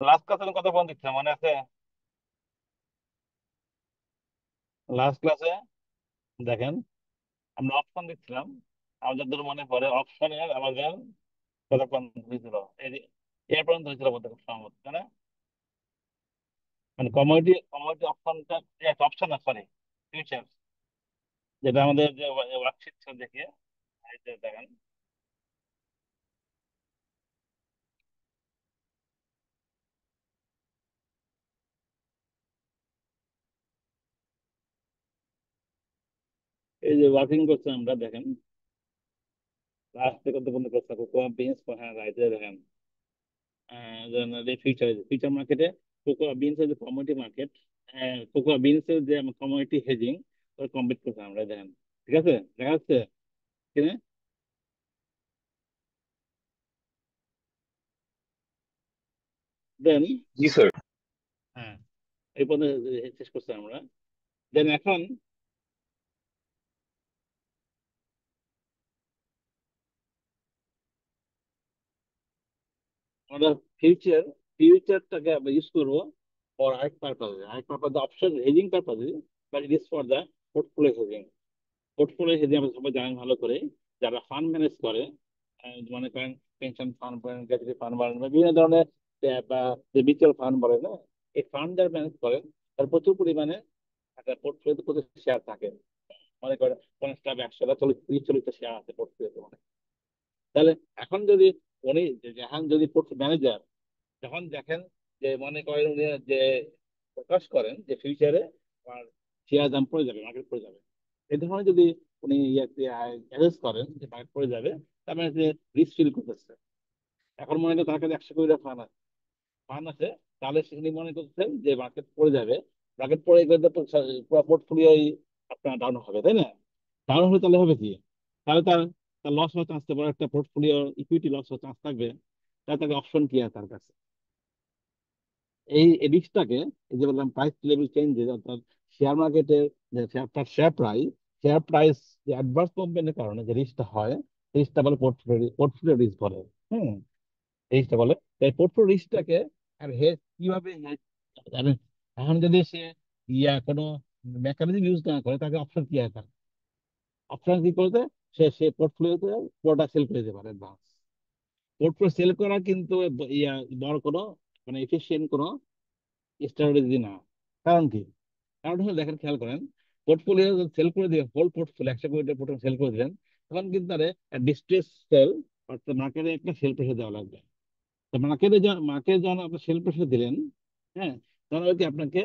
Last ক্লাসে আমি কথা বন্ধ দিচ্ছিলাম, মনে আছে? লাস্ট ক্লাসে দেখেন আমরা অপশন দিচ্ছিলাম। আমাদের মনে পড়ে অপশনের আমাদের কত পর্যন্ত হয়েছিল? এই যে এর পর্যন্ত হয়েছিল বলতে খুব সম্ভবত, তাই না? মানে কমোডিটি কমোডিটি অপশনটা, অপশন না, সরি, ফিউচার, যেটা আমাদের যে ওয়ার্কশিট ছিল দেখে, এই যে দেখেন, এই যে ওয়ার্কিং করছে আমরা দেখেন, লাস্ট থেকে কত পর্যন্ত করছে, কোকো বিনস, হ্যাঁ রাইট, দেখেন ফিউচার ফিউচার মার্কেটে কোকো বিনস এর যে কমোডিটি মার্কেট, কোকো বিনস এর যে কমোডিটি হেজিং ওটা কমপ্লিট করছে আমরা, দেখেন। ঠিক আছে, দেখা যাচ্ছে কিনা? দেন, জি স্যার। হ্যাঁ, এই পর্যন্ত শেষ করছি আমরা। দেন এখন আমরা ফিউচার ফিউচারটাকে আমরা ইউজ করবো ফর আরেক পারপাসে, আরেক পারপাস অপশন হেজিং পারপাসে, but it is for the portfolio hedging. Portfolio hedging আমরা সবাই জানেন ভালো করে, যারা ফান্ড ম্যানেজ করে, মনে করেন পেনশন ফান্ড বলেন, গ্র্যাচুইটি ফান্ড বলেন, বা বিভিন্ন ধরনের বা যে মিউচুয়াল ফান্ড বলেন না, এই ফান্ড যারা ম্যানেজ করেন তার প্রচুর পরিমাণে একটা পোর্টফোলিওতে প্রচুর শেয়ার থাকে। মনে করেন 50টা 100টা 40-40টা শেয়ার আছে পোর্টফোলিওতে, মানে। তাহলে এখন যদি উনি এখন যদি ম্যানেজার যখন দেখেন যে মনে করেন উনি যে প্রকাশ করেন যে ফিউচারে আমার শেয়ার দাম পড়ে যাবে, মার্কেট পড়ে যাবে, এই ধরনের যদি উনি অ্যাসেস করেন যে মার্কেট পড়ে যাবে, তার মানে যে রিস্ক ফিল করতেছে। এখন মনে করেন তার কাছে 100 কোটি টাকা ফান্ড আছে, তাহলে সেখানে মনে করছেন যে মার্কেট পড়ে যাবে, মার্কেট পড়ে গেলে তো পুরো পোর্টফোলিওই আপনার ডাউন হবে, তাই না? ডাউন হলে তাহলে হবে কি? তাহলে তার তার লস হওয়ার চান্স, বড় একটা পোর্টফোলিও ইকুইটি লস হওয়ার চান্স থাকবে। তাহলে তাকে অপশন কি আছে তার কাছে? এই রিস্কটাকে, এই যে বললাম প্রাইস লেভেল চেঞ্জেস, অর্থাৎ শেয়ার মার্কেটের যে তার শেয়ার প্রাইস যে অ্যাডভার্স মুভমেন্টের কারণে যে রিস্কটা হয়, রিস্কটা বলে পোর্টফোলিও রিস্ক বলে। হুম, রিস্কটা বলে। তাই পোর্টফোলিও রিস্কটাকে আর কিভাবে হেজ জানেন? এখন যদি সে কোনো মেকানিজম ইউজ না করে, তাকে অপশন কি আছে? অপশন কি করতে, সে সে পোর্টফোলিওতে প্রোডাক্ট সেল করে দিতে পারে অ্যাডভান্স। পোর্টফোলিও সেল করা কিন্তু বড় কোনো মানে এফিসিয়েন্ট কোনো স্ট্র্যাটেজি না। কারণ কি? কারণ হলো দেখেন, খেয়াল করেন, পোর্টফোলিও সেল করে দিলেন, হোল পোর্টফোলিও 100 কোটি পোর্টফোলিও সেল করে দিলেন, তখন কিন্তু তার ডিস্ট্রেস সেল, অর্থাৎ মার্কেটে একটা সেল প্রেশার দেওয়া লাগবে। তো মার্কেটে যখন আপনি সেল প্রেশার দিলেন, হ্যাঁ, তখন আর কি আপনাকে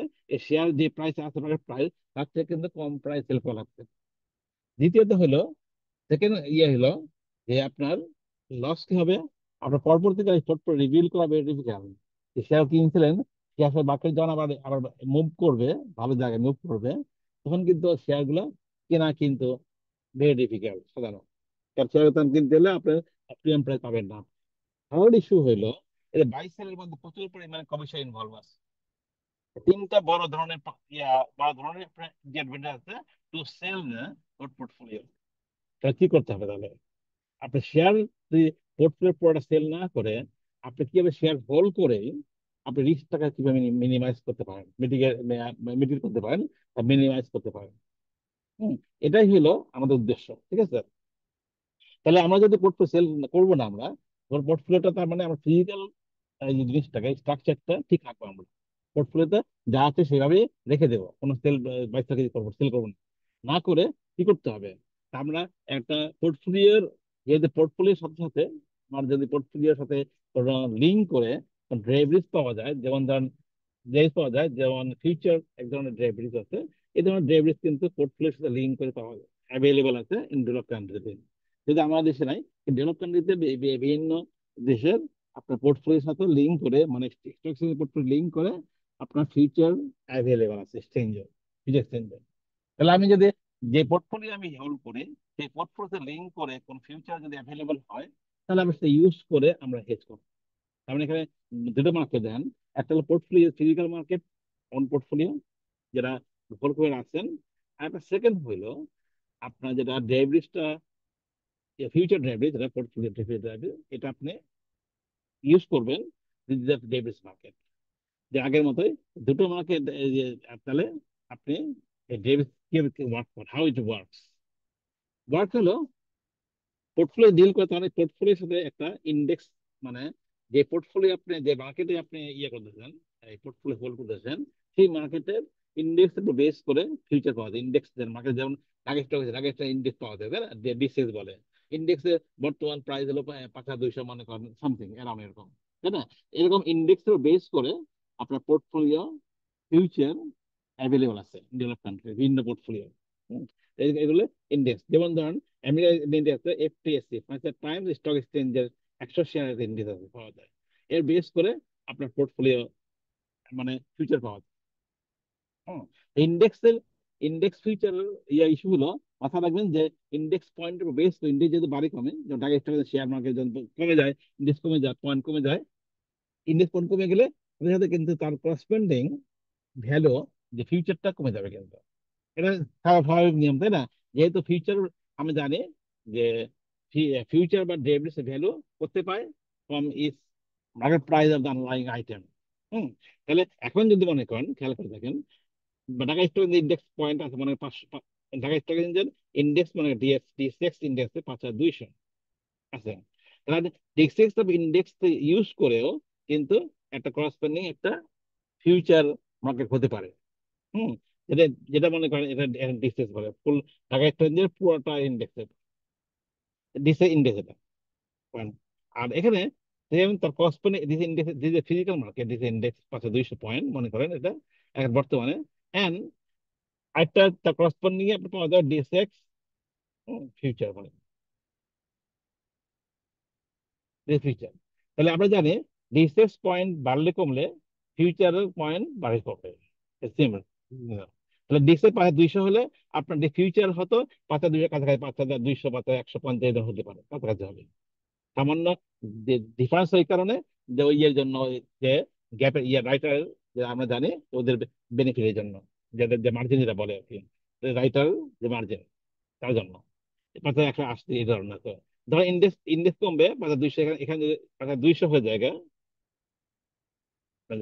শেয়ার যে প্রাইস আছে, মার্কেট প্রাইস, তার থেকে কিন্তু কম প্রাইস সেল করা লাগবে। দ্বিতীয়ত হলো, সেকেন্ড হলো যে আপনার লস কি হবে? আপনার পরবর্তীকালে পোর্টফোলিও রিভিল করা বেশি ডিফিকাল্ট। যে শেয়ার কিনছিলেন, শেয়ার মার্কেট যখন আবার আবার মুভ করবে, ভালো জায়গায় মুভ করবে, তখন কিন্তু শেয়ার গুলো কেনা কিন্তু ভেরি ডিফিকাল্ট সাধারণত। কারণ শেয়ার তখন কিনতে হলে আপনার প্রিমিয়াম প্রাইস পাবেন না। থার্ড ইস্যু হলো, এই বাই সেলের মধ্যে প্রচুর পরিমাণে কমিশন ইনভলভ আছে। তিনটা বড় ধরনের যে advantage আছে টু সেল পোর্টফোলিও। তাহলে কি করতে হবে তাহলে? আপনি শেয়ার যদি পোর্টফোলিও পুরোটা সেল না করে, আপনি কিভাবে শেয়ার হোল্ড করে আপনি রিস্কটাকে কিভাবে মিনিমাইজ করতে পারেন, মিটিগেট করতে পারেন বা মিনিমাইজ করতে পারেন। হম, এটাই হলো আমাদের উদ্দেশ্য, ঠিক আছে? তাহলে আমরা যদি পোর্টফোলিও সেল করবো না, আমরা পোর্টফোলিওটা, তার মানে আমরা ফিজিক্যাল এই যে জিনিসটাকে স্ট্রাকচারটা ঠিক রাখবো আমরা। পোর্টফোলিওতে যা আছে সেভাবেই রেখে দেবো, কোনো বাইসা করবো, সেল করবো না। না করে কি করতে হবে? তা আমরা একটা পোর্টফোলিওর, যে পোর্টফোলিওর সাথে সাথে আমার যদি পোর্টফোলিওর সাথে লিঙ্ক করে ডেরিভেটিভস পাওয়া যায়, যেমন ধরেন ডেরিভেটিভস পাওয়া যায়, যেমন ফিউচার এক ধরনের ডেরিভেটিভস আছে। এই ধরনের ডেরিভেটিভস কিন্তু পোর্টফোলিওর সাথে লিঙ্ক করে পাওয়া যায়, অ্যাভেলেবল আছে ইন ডেভেলপ কান্ট্রিতে। যদি আমাদের দেশে নাই, ডেভেলপ কান্ট্রিতে বিভিন্ন দেশের আপনার পোর্টফোলিওর সাথে লিঙ্ক করে, মানে স্টক এক্সচেঞ্জ পোর্টফোলিও লিঙ্ক করে আপনার ফিউচার অ্যাভেলেবল আছে এক্সচেঞ্জে, ফিউচার এক্সচেঞ্জে। তাহলে আমি যদি যে পোর্টফোলিও আমি হোল্ড করি, সেই পোর্টফোলিওতে লিঙ্ক করে কোন ফিউচার যদি অ্যাভেলেবল হয়, তাহলে আমি সেটা ইউজ করে আমরা হেজ করব। তার মানে এখানে দুটো মার্কেট দেন, একটা হলো portfolio physical market, on portfolio যেটা হোল্ড করে রাখছেন। আর একটা সেকেন্ড হইলো আপনার যেটা ডেরিভেটিভসটা, ফিউচার ডেরিভেটিভ, যেটা পোর্টফোলিও ডেরিভেটিভ, এটা আপনি ইউজ করবেন ডেভিস মার্কেট। যে আগের মতোই দুটো মার্কেট, তাহলে আপনি ডেভিস কিভাবে ওয়ার্ক করে, হাউ ইট ওয়ার্কস। ওয়ার্ক হলো পোর্টফোলিও ডিল করতে, মানে পোর্টফোলিওর সাথে একটা ইন্ডেক্স, মানে যে পোর্টফোলিও আপনি যে মার্কেটে আপনি ইয়ে করতেছেন, এই পোর্টফোলিও হোল্ড করতেছেন, সেই মার্কেটের ইন্ডেক্স একটু বেস করে ফিউচার পাওয়া যায়। ইন্ডেক্স মার্কেট যেমন রাগেস্টার ইন্ডেক্স পাওয়া যায়, তাই না, ডিসেস বলে। ইন্ডেক্সে বর্তমান প্রাইস হলো 5,200 মনে করেন, সামথিং এরকম এরকম, তাই না। এরকম ইন্ডেক্সের বেস করে আপনার পোর্টফোলিও ফিউচার অ্যাভেলেবল আছে ডেভেলপ কান্ট্রি, বিভিন্ন পোর্টফোলিও। এগুলো ইন্ডেক্স, যেমন ধরেন আমেরিকা ইন্ডেক্স এফটিএসসি, মানে প্রাইম স্টক এক্সচেঞ্জের 100 শেয়ারের ইন্ডেক্স আছে, পাওয়া যায়। এর বেস করে আপনার পোর্টফোলিও মানে ফিউচার পাওয়া যায়। ইন্ডেক্সের ইন্ডেক্স ফিউচার ইস্যু হলো, মাথা রাখবেন যে ইন্ডেক্স পয়েন্ট বেস, ইন্ডেক্স যদি বাড়ে কমে, যেমন ঢাকা স্টক শেয়ার মার্কেট যখন কমে যায়, ইন্ডেক্স কমে যায়, পয়েন্ট কমে যায়। ইন্ডেক্স পয়েন্ট কমে গেলে সাথে সাথে কিন্তু তার করসপেন্ডিং ভ্যালু, যে ফিউচারটা কমে যাবে কিন্তু। এটা স্বাভাবিক নিয়ম, তাই না। যেহেতু ফিউচার আমি জানি যে ফিউচার বা ডেরিভেটিভস ভ্যালু করতে পায় from is market price of the underlying item. Hmm. তাহলে এখন যদি মনে করেন, খেয়াল করে দেখেন, বা ঢাকা স্টক ইন্ডেক্স পয়েন্ট আছে মানে 500, ঢাকা স্টক এক্সচেঞ্জের ইন্ডেক্স মানে ডিএক্স ইন্ডেক্স 5,200 আছে। তাহলে ডিএক্স অফ ইন্ডেক্স ইউজ করেও কিন্তু একটা করসপেন্ডিং একটা ফিউচার মার্কেট হতে পারে। হুম। যেটা যেটা মনে করেন এটা ডিসেস বলে, ফুল ঢাকা স্টক পুরোটা ইন্ডেক্স, ডিসে ইন্ডেক্স এটা পয়েন্ট। আর এখানে যেমন তার corresponding this index, this physical market, this index 5,200 point মনে করেন এটা এখন বর্তমানে। এন্ড আরেকটা তার করসপন্ডিং আপনি পাওয়া যায় ডিএসএক্স ফিউচার, মানে ফিউচার। তাহলে আমরা জানি ডিএসএক্স পয়েন্ট বাড়লে কমলে ফিউচারের পয়েন্ট বাড়ে কমবে, সিমিলার। তাহলে ডিএসএক্স 5,200 হলে আপনার ফিউচার হতো 5,200 কাছাকাছি, 5,200, 5,150 এরকম হতে পারে, কাছাকাছি হবে। সামান্য ডিফারেন্স ওই কারণে যে ওই ইয়ের জন্য, যে গ্যাপের ইয়ে রাইটার, যে আমরা জানি ওদের বেনিফিটের জন্য, যাদের যে মার্জিন যেটা বলে আর কি, রাইটার যে মার্জিন, তার জন্য 5,180 এই ধরনের। তো ধরো ইন্ডেক্স ইন্ডেক্স কমবে 5,200, এখানে এখানে যদি 5,200 হয়ে যায়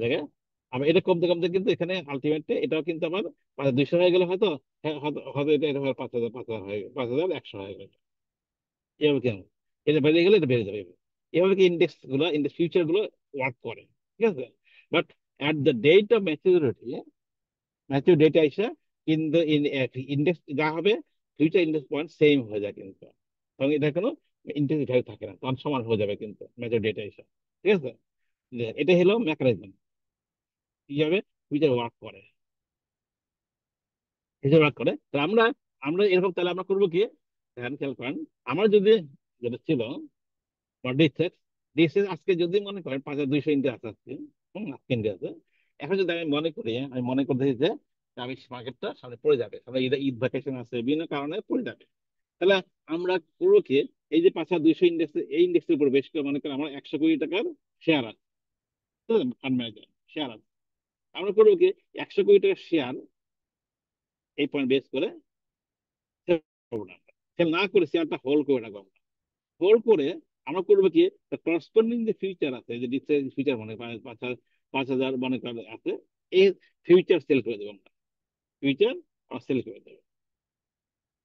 জায়গায়, আবার এটা কমতে কমতে কিন্তু এখানে আলটিমেটলি এটাও কিন্তু আবার 5,200 হয়ে গেলে হয়তো, হ্যাঁ, হয়তো হয়তো এটা 5,000, 5,000 হয়ে গেল, 5,100 হয়ে গেল। এভাবে কেন, এটা বেড়ে গেলে এটা বেড়ে যাবে। এভাবে কি ইন্ডেক্স গুলো, ইন্ডেক্স ফিউচার গুলো ওয়ার্ক করে, ঠিক আছে। But at the date of maturity, mature ডেটে আইসা কিন্তু ইন্ডেক্স যা হবে, ফিউচার ইন্ডেক্স পয়েন্ট সেম হয়ে যায় কিন্তু, তখন এটা কোনো ইন্ডেক্স ভ্যালু থাকে না, তখন সমান হয়ে যাবে কিন্তু ম্যাচুর ডেটে আইসা, ঠিক আছে। এটা হলো মেকানিজম কিভাবে ফিউচার ওয়ার্ক করে, ফিউচার ওয়ার্ক করে। তো আমরা আমরা এরকম, তাহলে আমরা করবো কি, এখন খেয়াল করেন, আমার যদি যেটা ছিল ডিসেক্স, ডিসেক্স আজকে যদি মনে করেন 5,200 ইন্ডিয়া আছে আজকে, আজকে ইন্ডিয়া আছে। এখন যদি আমি মনে করি, আমি মনে করতে যে আমি মার্কেটটা সামনে পড়ে যাবে, সামনে ঈদ ঈদ ভ্যাকেশন আছে, বিভিন্ন কারণে পড়ে যাবে। তাহলে আমরা করবো কি, এই যে 5,200 ইন্ডেক্স, এই ইন্ডেক্সের উপর বেশ করে মনে করেন আমার 100 কোটি টাকার শেয়ার আছে, ফান্ড ম্যানেজার শেয়ার আছে। আমরা করবো কি, 100 কোটি টাকার শেয়ার এই পয়েন্ট বেস করে sell করবো না, সেল না করে শেয়ারটা হোল্ড করে রাখবো। হোল্ড করে আমরা করবো কি, করসপন্ডিং যে ফিউচার আছে, যে ফিউচার মনে করেন 5,000 মনে করেন আছে, এই ফিউচার সেল করে দেবো আমরা, ফিউচার সেল করে দেবো,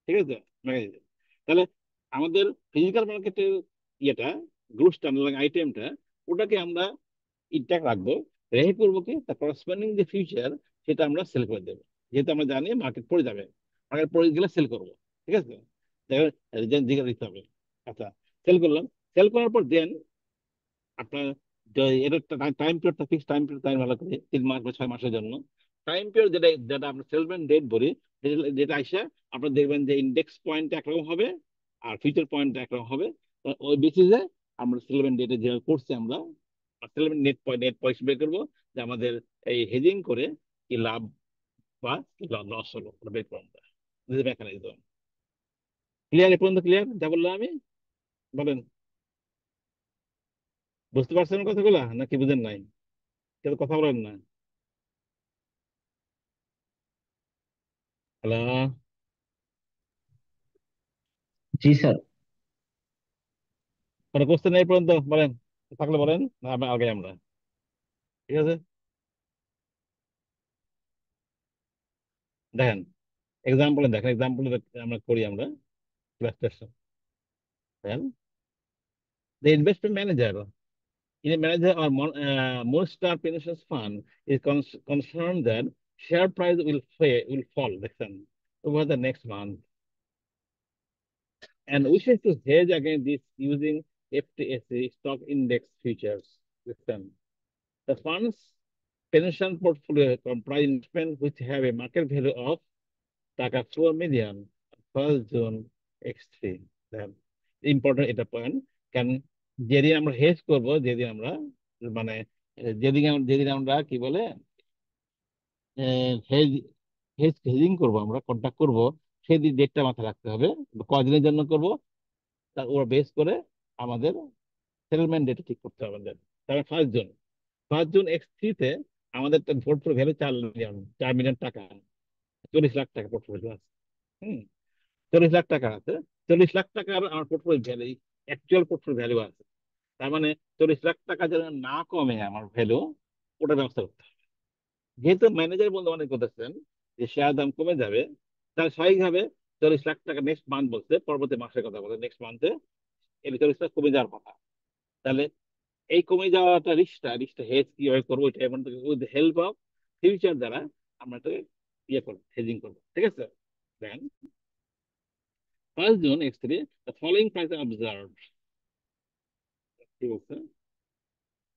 ঠিক আছে, মেকানিজম। তাহলে আমাদের ফিজিক্যাল মার্কেটের ইয়েটা, গ্রুপস আইটেমটা, ওটাকে আমরা ইনট্যাক্ট রাখবো, রেখে করবো কি, তার করসপন্ডিং যে ফিউচার সেটা আমরা সেল করে দেবো, যেহেতু আমরা জানি মার্কেট পড়ে যাবে, মার্কেট পড়ে গেলে সেল করবো, ঠিক আছে। দিকে দিতে হবে। আচ্ছা, সেল করলাম। সেল করার পর দেন আপনার এটা টাইম পিরিয়ডটা ফিক্স টাইম পিরিয়ড, টাইম ভালো করে 3 মাস বা 6 মাসের জন্য টাইম পিরিয়ড, যেটা যেটা আমরা সেলমেন্ট ডেট বলি, যেটা আসে আপনার দেখবেন যে ইন্ডেক্স পয়েন্ট একরকম হবে আর ফিউচার পয়েন্ট একরকম হবে। তো ওই বেসিসে আমরা সেলমেন্ট ডেটে যেভাবে করছি আমরা সেলমেন্ট নেট পয়সা বের করবো, যে আমাদের এই হেজিং করে কি লাভ বা কি লস হলো ওটা বের করবো আমরা, মেকানিজম। ক্লিয়ার? এ পর্যন্ত ক্লিয়ার যা বললাম আমি? বলেন, বুঝতে পারছেন কথাগুলা নাকি বুঝেন নাই? কেউ কথা বলেন না। হ্যালো? জি স্যার। কোনো কোশ্চেন এই পর্যন্ত বলেন, থাকলে বলেন, না আগে আমরা, ঠিক আছে। দেখেন এক্সাম্পলে, দেখেন এক্সাম্পলে আমরা করি আমরা ক্লাস দেখেন, the investment manager in a manager or Morningstar Pension Fund is concerned that share price will fall, দেখেন, over the next month, and wishes to hedge against this using FTSE stock index futures. Listen, the fund's pension portfolio comprise investments which have a market value of টাকা 4 million 1st June X3. দেখেন important এটা point, কারণ যেদিন আমরা hedge করব, যেদিন আমরা মানে যেদিন আমরা কি বলে হেজ হেজিং করব, আমরা কন্ট্যাক্ট করব, সেদিন ডেটটা মাথায় রাখতে হবে, কদিনের জন্য করব তার উপর বেস করে আমাদের সেটেলমেন্ট ডেট ঠিক করতে হবে আমাদের। তারপরে 1st জুন, 1st জুন X3-তে আমাদের পোর্টফোলিও ভ্যালু 4 মিলিয়ন টাকা, 40 লাখ টাকা পোর্টফোলিও আছে। হুম, 40 লাখ টাকা আছে, 40 লাখ টাকার আমার portfolio value, actual portfolio value আছে। তার মানে 40 লাখ টাকা যেন না কমে আমার ভ্যালু, ওটা ব্যবস্থা করতে হবে। যেহেতু ম্যানেজার বন্ধু অনেক করতেছেন যে শেয়ার দাম কমে যাবে, তাহলে স্বাভাবিকভাবে 40 লাখ টাকা নেক্সট মান্থ বলছে, পরবর্তী মাসের কথা বলছে, নেক্সট মান্থে এই 40 লাখ কমে যাওয়ার কথা। তাহলে এই কমে যাওয়াটা রিস্কটা হেজ কিভাবে করবো, এটা এমন উইথ হেল্প অফ ফিউচার দ্বারা আমরা এটাকে ইয়ে করবো, হেজিং করবো, ঠিক আছে। দেন 1st June X3, the following price observed, কি বলছে,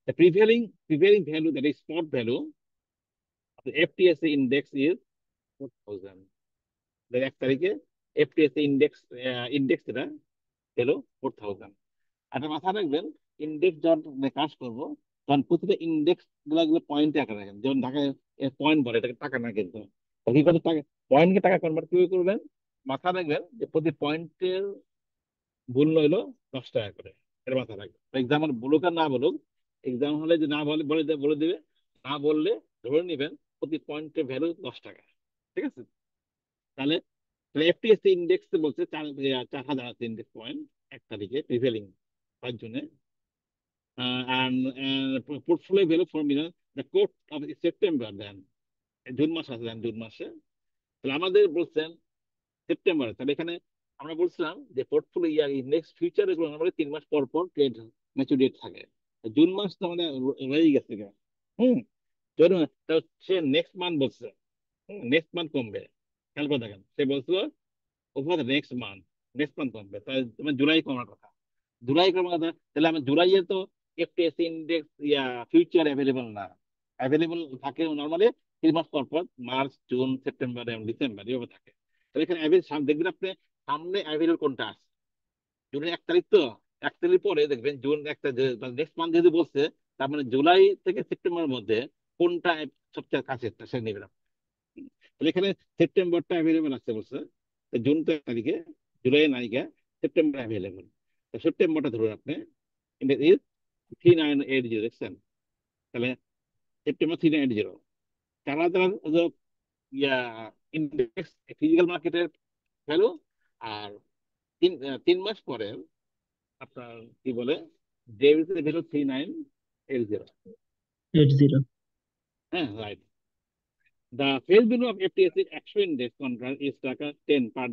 the prevailing value, that is spot value of the FTSE index is 4,000. দেন 1 তারিখে FTSE ইন্ডেক্স এটা হলো 4,000। আর মাথায় রাখবেন, ইন্ডেক্স যখন কাজ করবো, তখন প্রতিটা ইন্ডেক্স গুলো পয়েন্টে আকারে রাখেন, যেমন ঢাকায় পয়েন্ট বলে, এটাকে টাকা না, কিন্তু কি করে টাকা, পয়েন্টকে টাকা কনভার্ট কিভাবে করবেন, মাথায় রাখবেন যে প্রতি পয়েন্টের মূল্য হলো 10 টাকা করে, এটা মাথায় রাখবেন। এক্সাম বলুক আর না বলুক, এক্সাম হলে যে না বলে বলে দিবে, না বললে ধরে নেবেন প্রতি পয়েন্টের ভ্যালু 10 টাকা, ঠিক আছে। তাহলে এফটিএসসি ইন্ডেক্স বলছে 4,000 আছে ইন্ডেক্স পয়েন্ট 1 তারিখে প্রিভেলিং 5 জুনে, portfolio value 4 million, the court of September, then June মাস আছে, দেন জুন মাসে, তাহলে আমাদের বলছেন সেপ্টেম্বরে, তাহলে এখানে আমরা বলছিলাম যে পোর্টফোলিও ইন্ডেক্স ফিউচার এগুলো আমাদের 3 মাস পর পর ট্রেড ম্যাচুরিটি থাকে। জুন মাস তো আমাদের রয়ে গেছে গা। হুম, চলুন, তো সে নেক্সট মান্থ বলছে, নেক্সট মান্থ কমবে, খেয়াল করে দেখেন, সে বলছিল ওভার দ্য নেক্সট মান্থ কমবে, তাহলে তোমার জুলাই কমার কথা, জুলাই কমার কথা, তাহলে আমার জুলাইয়ে তো এফটিএসসি ইন্ডেক্স ফিউচার অ্যাভেলেবল না, অ্যাভেলেবল থাকে নর্মালি 3 মাস পর পর, মার্চ জুন সেপ্টেম্বর এবং ডিসেম্বর এভাবে থাকে। তাহলে এখানে অ্যাভেলেজ দেখবেন আপনি সামনে অ্যাভেলেবল কোনটা আছে, জুনের 1 তারিখ তো, 1 তারিখ পরে দেখবেন জুন একটা, নেক্সট মান্থ যদি বলছে, তার মানে জুলাই থেকে সেপ্টেম্বরের মধ্যে কোনটা সবচেয়ে কাছে সে নেবেন আপনি। তাহলে এখানে সেপ্টেম্বরটা অ্যাভেলেবল আছে বলছে, তো জুন তো 1 তারিখে, জুলাই নাইকা, সেপ্টেম্বর অ্যাভেলেবল, তো সেপ্টেম্বরটা ধরুন আপনি, ইন্ডেক্স ইজ 3980, দেখছেন, তাহলে সেপ্টেম্বর 3980, তারা তারা ইয়া ইন্ডেক্স ফিজিক্যাল মার্কেটের ভ্যালু, আর 3 মাস পরে আপনার কি বলে ডেভিসের ভ্যালু 3980। 80। হ্যাঁ, right. The face value of FTSE Action Index contract is টাকা 10 per,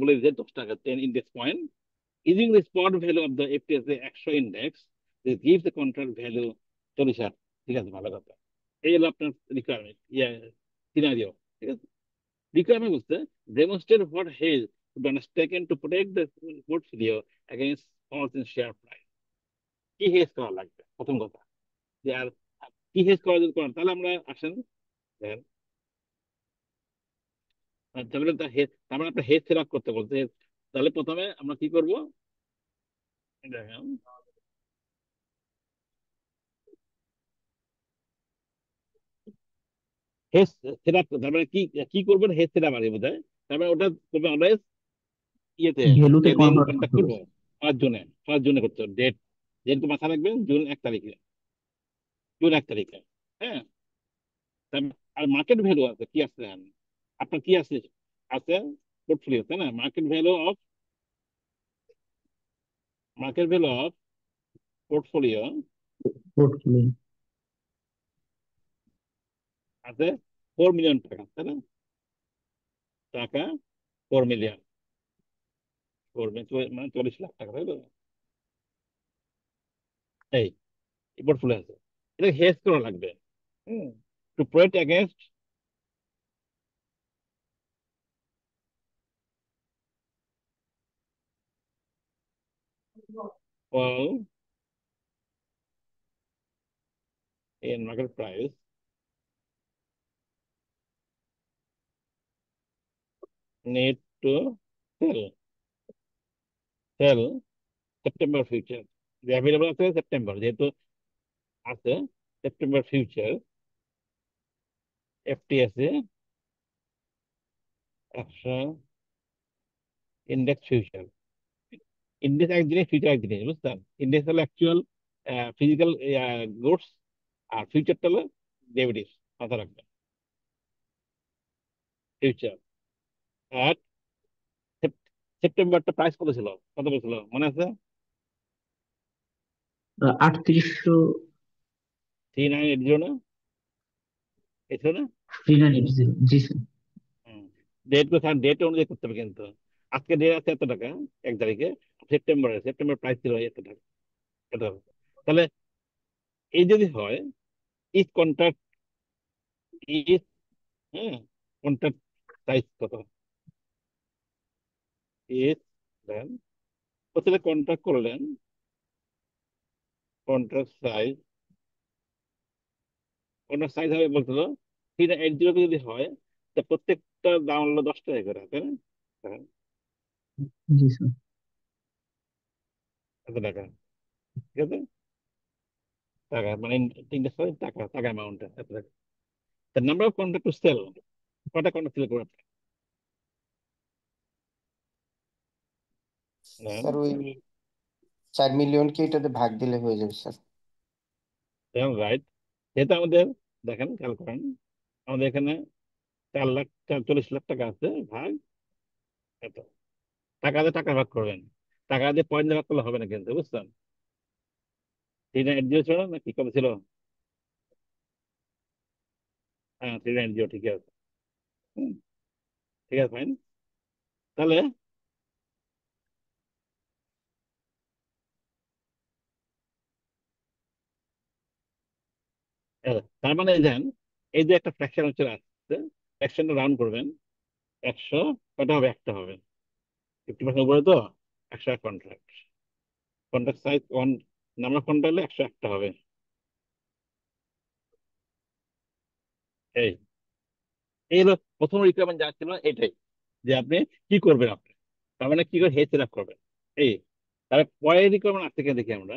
বলে দিয়েছে 10 টাকা 10 index point. Using the spot value of the FTSE Action Index, this gives the contract value 40,000। ঠিক আছে, ভালো কথা। এই হলো আপনার রিকোয়ারমেন্ট, সিনারিও, ঠিক আছে। রিকোয়ারমেন্ট বলতে demonstrate what hedge to be undertaken to protect the portfolio against falls in share price। কি হেজ করা লাগবে প্রথম কথা, যে আর কি হেজ করা যদি করেন, তাহলে আমরা আসেন দেখেন, তাহলে তার মানে আপনার হেড সেট আপ করতে বলতে, তাহলে প্রথমে আমরা কি করব, দেখেন হেড সেট আপ, তার মানে কি কি করবেন, হেড সেট আপ আগে বোঝায়, তার মানে ওটা করবে অলওয়েজ ইয়েতে, ভ্যালুতে যেদিন কনভার্ট কন্ট্যাক্ট করতে করবো, বলছে। 5 জুনে, 5 জুনে করতে হবে ডেট, যেহেতু মাথা রাখবেন জুন 1 তারিখে, জুন 1 তারিখে। হ্যাঁ, আর মার্কেট ভ্যালু আছে কি আছে, আপনার কি আছে, আছে পোর্টফোলিও, তাই না, market value of portfolio portfolio. আছে 4 মিলিয়ন টাকা, তাই না। টাকা 4 মিলিয়ন, 4 মিলিয়ন মানে 40 লাখ টাকা, তাই তো? এই পোর্টফোলিও আছে, এটা হেজ করা লাগবে। Hmm, to protect against fall in market price, need to sell sell September future, যে অ্যাভেলেবল আছে সেপ্টেম্বর, যেহেতু আছে September future FTSE 100, index future. Index এক জিনিস, ফিউচার এক জিনিস, বুঝছেন? ইন্ডেক্স হলো অ্যাকচুয়াল ফিজিক্যাল গুডস, আর ফিউচারটা হলো ডেরিভেটিভস, মাথা রাখবেন। ফিউচার আর সেপ্টেম্বরটা প্রাইস কত ছিল, কত বলছিল মনে আছে? 3800। 3980 না, এই ছিল না? 3980, জি স্যার। ডেট তো স্যার, ডেট অনুযায়ী করতে হবে কিন্তু। আজকে ডেট আছে এত টাকা, 1 তারিখে, সেপ্টেম্বর প্রাইস ছিল এত টাকা, এত টাকা। তাহলে এই যদি হয়, ইচ কন্ট্রাক্ট, ইচ, হ্যাঁ, কন্ট্রাক্ট সাইজ কত, ইচ, দেন প্রথমে কন্ট্রাক্ট করলেন, কন্ট্রাক্ট সাইজ, কন্ট্রাক্ট সাইজ হবে বলছিল 3980 যদি হয়, তা প্রত্যেকটা দাম হলো 10 টাকা করে, তাই না? হ্যাঁ, জি স্যার। এত টাকা, ঠিক আছে? টাকা মানে তিনটা টাকা, টাকা অ্যামাউন্টটা এত টাকা। The number of contract to sell, কটা কন্ট্রাক্ট সেল করে নেন, স্যার ওই 4 মিলিয়নকে এটাতে ভাগ দিলে হয়ে যাবে স্যার। রাইট? যেহেতু আমাদের, দেখেন খেয়াল করেন, আমাদের এখানে 4 লাখ, 40 লাখ টাকা আছে, ভাগ এত, টাকা দিয়ে টাকা ভাগ করবেন, টাকা দিয়ে পয়েন্ট ভাগ করলে হবে না কিন্তু, বুঝছেন? 3980 ছিল না, কি কত ছিল? হ্যাঁ, 3980, ঠিক আছে। হুম, ঠিক আছে, ফাইন। তাহলে তার মানে দেন, এই যে একটা ফ্র্যাকশন হচ্ছে আসছে, ফ্র্যাকশনটা রাউন্ড করবেন, 100, কটা হবে? একটা হবে, 50% উপরে তো, 101 contract, contract size one, number contract হলে 101টা হবে। এই এই হলো প্রথম রিকোয়ারমেন্ট যা ছিল, এটাই, যে আপনি কি করবেন, আপনি তার মানে কি করে হেজ সেট আপ করবেন। এই তাহলে পরের রিকোয়ারমেন্ট আসছে কিনা দেখি আমরা।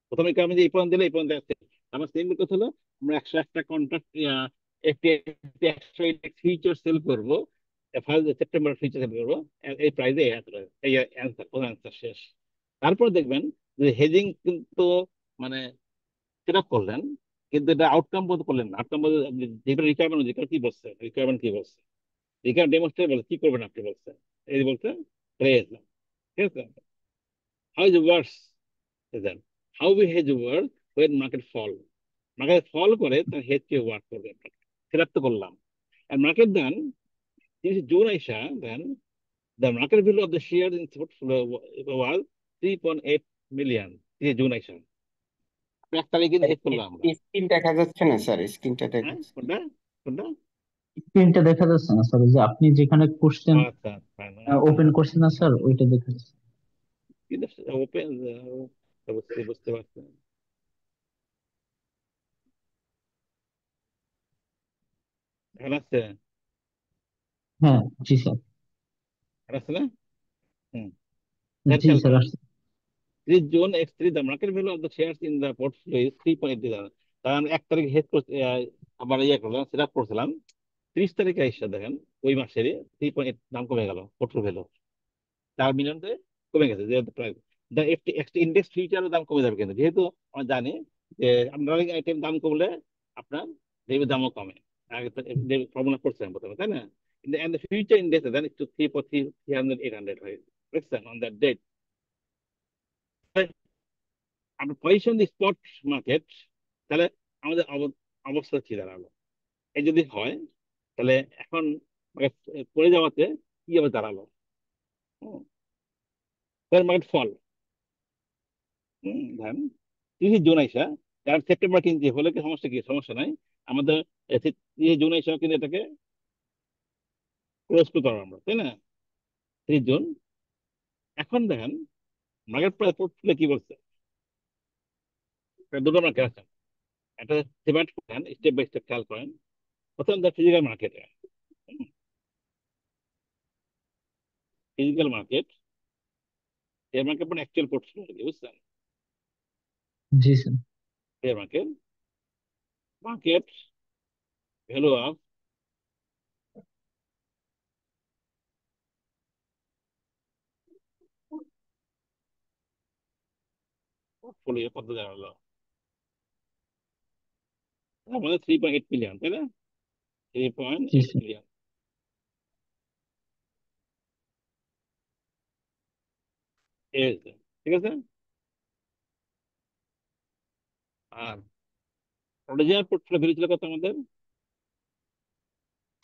প্রথম রিকোয়ারমেন্ট যে এই পর্যন্ত দিলে, এই পর্যন্ত আসছে, আমার সেম কথা হলো, আমরা 101টা কন্ট্রাক্ট, একটি 100 ফিউচার সেল করবো, ফার্স্ট সেপ্টেম্বর ফিউচার সেল করবো, এই প্রাইসে, এই অ্যান্সার, প্রধান অ্যান্সার শেষ। তারপর দেখবেন যে হেজিং কিন্তু, মানে সেট আপ করলেন, কিন্তু এটা আউটকাম বলতে করলেন না। আউটকাম বলতে যেটা রিকোয়ারমেন্ট, যেটা কি বলছে, রিকোয়ারমেন্ট কি বলছে, রিকোয়ারমেন্ট ডেমোস্ট্রেট বলে কি করবেন আপনি বলছে, এই যে বলছে প্রেস, ঠিক আছে? How is worse then, how we hedge work when market fall, market fall করে তার হেজ কে ওয়ার্ক করবে, সেটা তো করলাম। আর মার্কেট দেন, জুন আইসা দেন, the market value of the shares in portfolio was 3.8 million, June আইসা 1 তারিখে কিন্তু হেজ করলাম আমরা। স্ক্রিন দেখা যাচ্ছে না স্যার, স্ক্রিনটা হ্যাঁ, দেখাচ্ছে। কোনটা, কোনটা? স্ক্রিনটা দেখা যাচ্ছে না স্যার, ওই যে আপনি যেখানে কোশ্চেন আচ্ছা, fine, ওপেন করছেন না স্যার, ওইটা দেখা যাচ্ছে। কিন্তু ওপেন, বুঝতে বুঝতে পারছি। এখন আসছে, হ্যাঁ, জি স্যার। এখন আসছে না? হুম, স্যার জি খেয়াল স্যার, করেন, আসছে। 3 June X3, the market value of the shares in the portfolio is 3.8 million। তাই আমি 1 তারিখে হেড করতে, আবার ইয়ে করলাম, সেট আপ করছিলাম, 30 তারিখে এসে দেখেন ওই মাসেরই 3.8 দাম কমে গেল, পোর্টফোলিও 4 মিলিয়ন কমে গেছে, যেহেতু প্রাইস, ইন্ডেক্স ফিউচারের দাম কমে যাবে কিন্তু, যেহেতু আমরা জানি যে আন্ডারলাইং আইটেম দাম কমলে আপনার ডেবিট দামও কমে, আগে ফর্মুলা করছিলাম প্রথমে, তাই না? and the future index then it's to 300, 800 হয়, বুঝছেন, on that date। আমরা পজিশন দি স্পট মার্কেট, তাহলে আমাদের অবস্থা কি দাঁড়ালো, এই যদি হয়, তাহলে এখন পড়ে যাওয়াতে কি হবে দাঁড়ালো? Market fall. ধান 30 জুন আইসা, তার সেপ্টেম্বর কিনতে হলে কি সমস্যা, কি সমস্যা নাই আমাদের। 30 জুন আইসা কিন্তু এটাকে ক্লোজ করতে পারবো আমরা, তাই না? 30 জুন। এখন দেখেন মার্কেট প্রাইস পোর্টফোলিও কি বলছে। দুটো মার্কেট আছে, একটা ডিমান্ড করেন, স্টেপ বাই স্টেপ খেয়াল করেন। প্রথম ফিজিক্যাল মার্কেটে, ফিজিক্যাল মার্কেট, শেয়ার মার্কেট মানে অ্যাকচুয়াল পোর্টফোলিও, বুঝছেন? জি sir. Share market, market value of portfolio কত দাঁড়ালো? আমাদের 3.8 মিলিয়ন, তাই না? থ্রি পয়েন্ট জি এইট স্যার। মিলিয়ন ঠিক আছে। আর অরিজিনাল পোর্টফোলিও ভ্যালু ছিল কত আমাদের?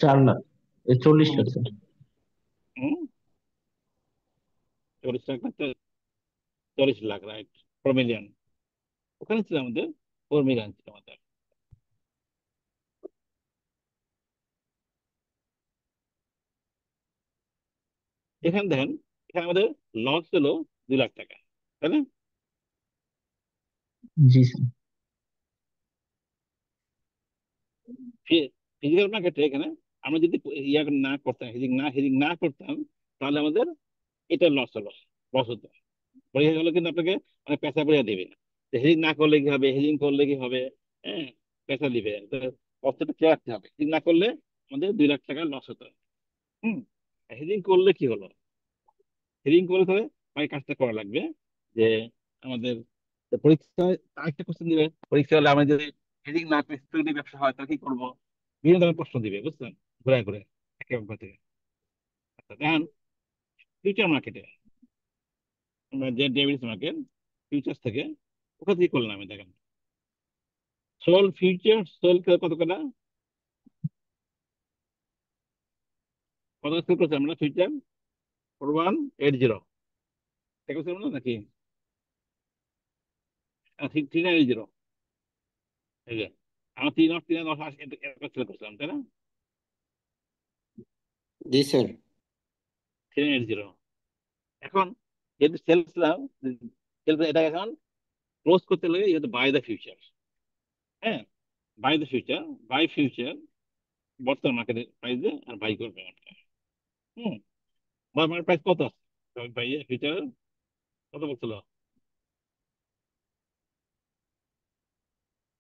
4 লাখ, 40 লাখ স্যার। হুম 40 লাখ না 40 লাখ, রাইট। 4 মিলিয়ন। ওখানে ছিল আমাদের 4 মিলিয়ন ছিল আমাদের। এখানে দেখেন, এখানে আমাদের লস হলো 2 লাখ টাকা, তাই না? জি স্যার। ফিজিক্যাল মার্কেটে এখানে আমরা যদি ইয়া না করতাম, হেজিং না করতাম, তাহলে আমাদের এটা লস হলো, লস হতো। পরে হলো কিন্তু আপনাকে অনেক পেশা পয়সা দিবে। হেজিং না করলে কি হবে, হেজিং করলে কি হবে? হ্যাঁ, পেশা দিবে তো, অর্থটা খেয়াল রাখতে হবে। হেজিং না করলে আমাদের 2 লাখ টাকা লস হতো। হুম হেজিং করলে কি হলো? হেডিং করে ধরে আমাকে কাজটা করা লাগবে যে আমাদের পরীক্ষায় আরেকটা কোশ্চেন দিবে। পরীক্ষা হলে আমরা যদি হেডিং না করে স্পেকুলেটিভ ব্যবসা হয় তাহলে কি করবো? বিভিন্ন ধরনের প্রশ্ন দিবে, বুঝছেন? ঘুরে ঘুরে একে অপর থেকে। আচ্ছা দেখেন, ফিউচার মার্কেটে আমরা যে ডেভিস মার্কেট, ফিউচার্স থেকে ওখান থেকে করলাম আমি, দেখেন সোল ফিউচার, সোল কত করে, কত সেল করছি আমরা ফিউচার? 4180, ঠিক আছে না নাকি? 3980, এই যে আমরা 3 9 সেল করছিলাম, তাই না? জি স্যার। 3980। এখন যেহেতু সেলস নাও, সেলস এটা এখন ক্লোজ করতে লাগে, ইউ বাই দ্য ফিউচার। হ্যাঁ, buy the future, buy future বর্তমান মার্কেটের প্রাইসে আর বাই করবে আপনার। হুম বর্তমান প্রাইস কত আছে? বাই ফিউচার কত বলছিল?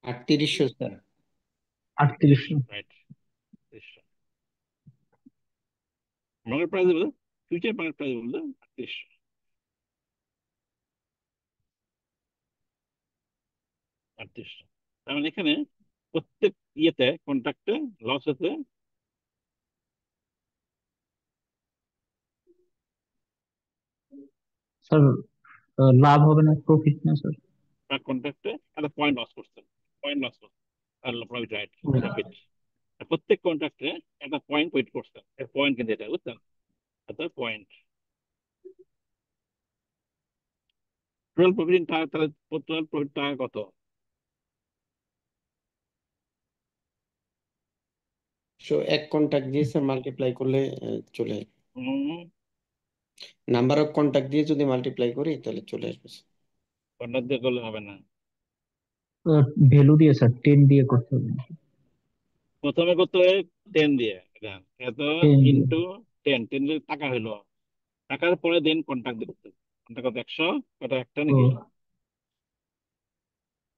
3800 স্যার। 3800। রাইট। মার্কেট প্রাইস বলতে, ফিউচার মার্কেট প্রাইস বলতে 3800। 3800, তার মানে এখানে প্রত্যেক ইয়েতে কন্ট্রাক্টে লস হতে স্যার, লাভ হবে না, প্রফিট না স্যার? তার কন্ট্রাক্টে একটা পয়েন্ট লস করছে, পয়েন্ট লস করছে। আর প্রফিট, রাইট, প্রফিট। প্রত্যেক কন্ট্রাক্টে একটা পয়েন্ট ওয়েট করছে, পয়েন্ট কিন্তু এটা, বুঝছেন? এটা পয়েন্ট। টোটাল প্রফিট টাকা, তাহলে টোটাল প্রফিট টাকা কত? সো এক কন্টাক্ট দিয়ে স্যার মাল্টিপ্লাই করলে চলে আসবে। নাম্বার অফ কন্টাক্ট দিয়ে যদি মাল্টিপ্লাই করি তাহলে চলে আসবে স্যার। কন্ট্রাক্ট দিয়ে করলে হবে না। ভ্যালু দিয়ে স্যার, 10 দিয়ে করতে হবে। প্রথমে করতে হবে 10 দিয়ে, দেখেন, এত 10 দিয়ে। ইন্টু 10, 10 দিয়ে টাকা হইলো। টাকার পরে দেন কন্ট্রাক্ট দিয়ে করতে হবে। কন্ট্রাক্ট কত, 100? কত, একটা ও, নাকি?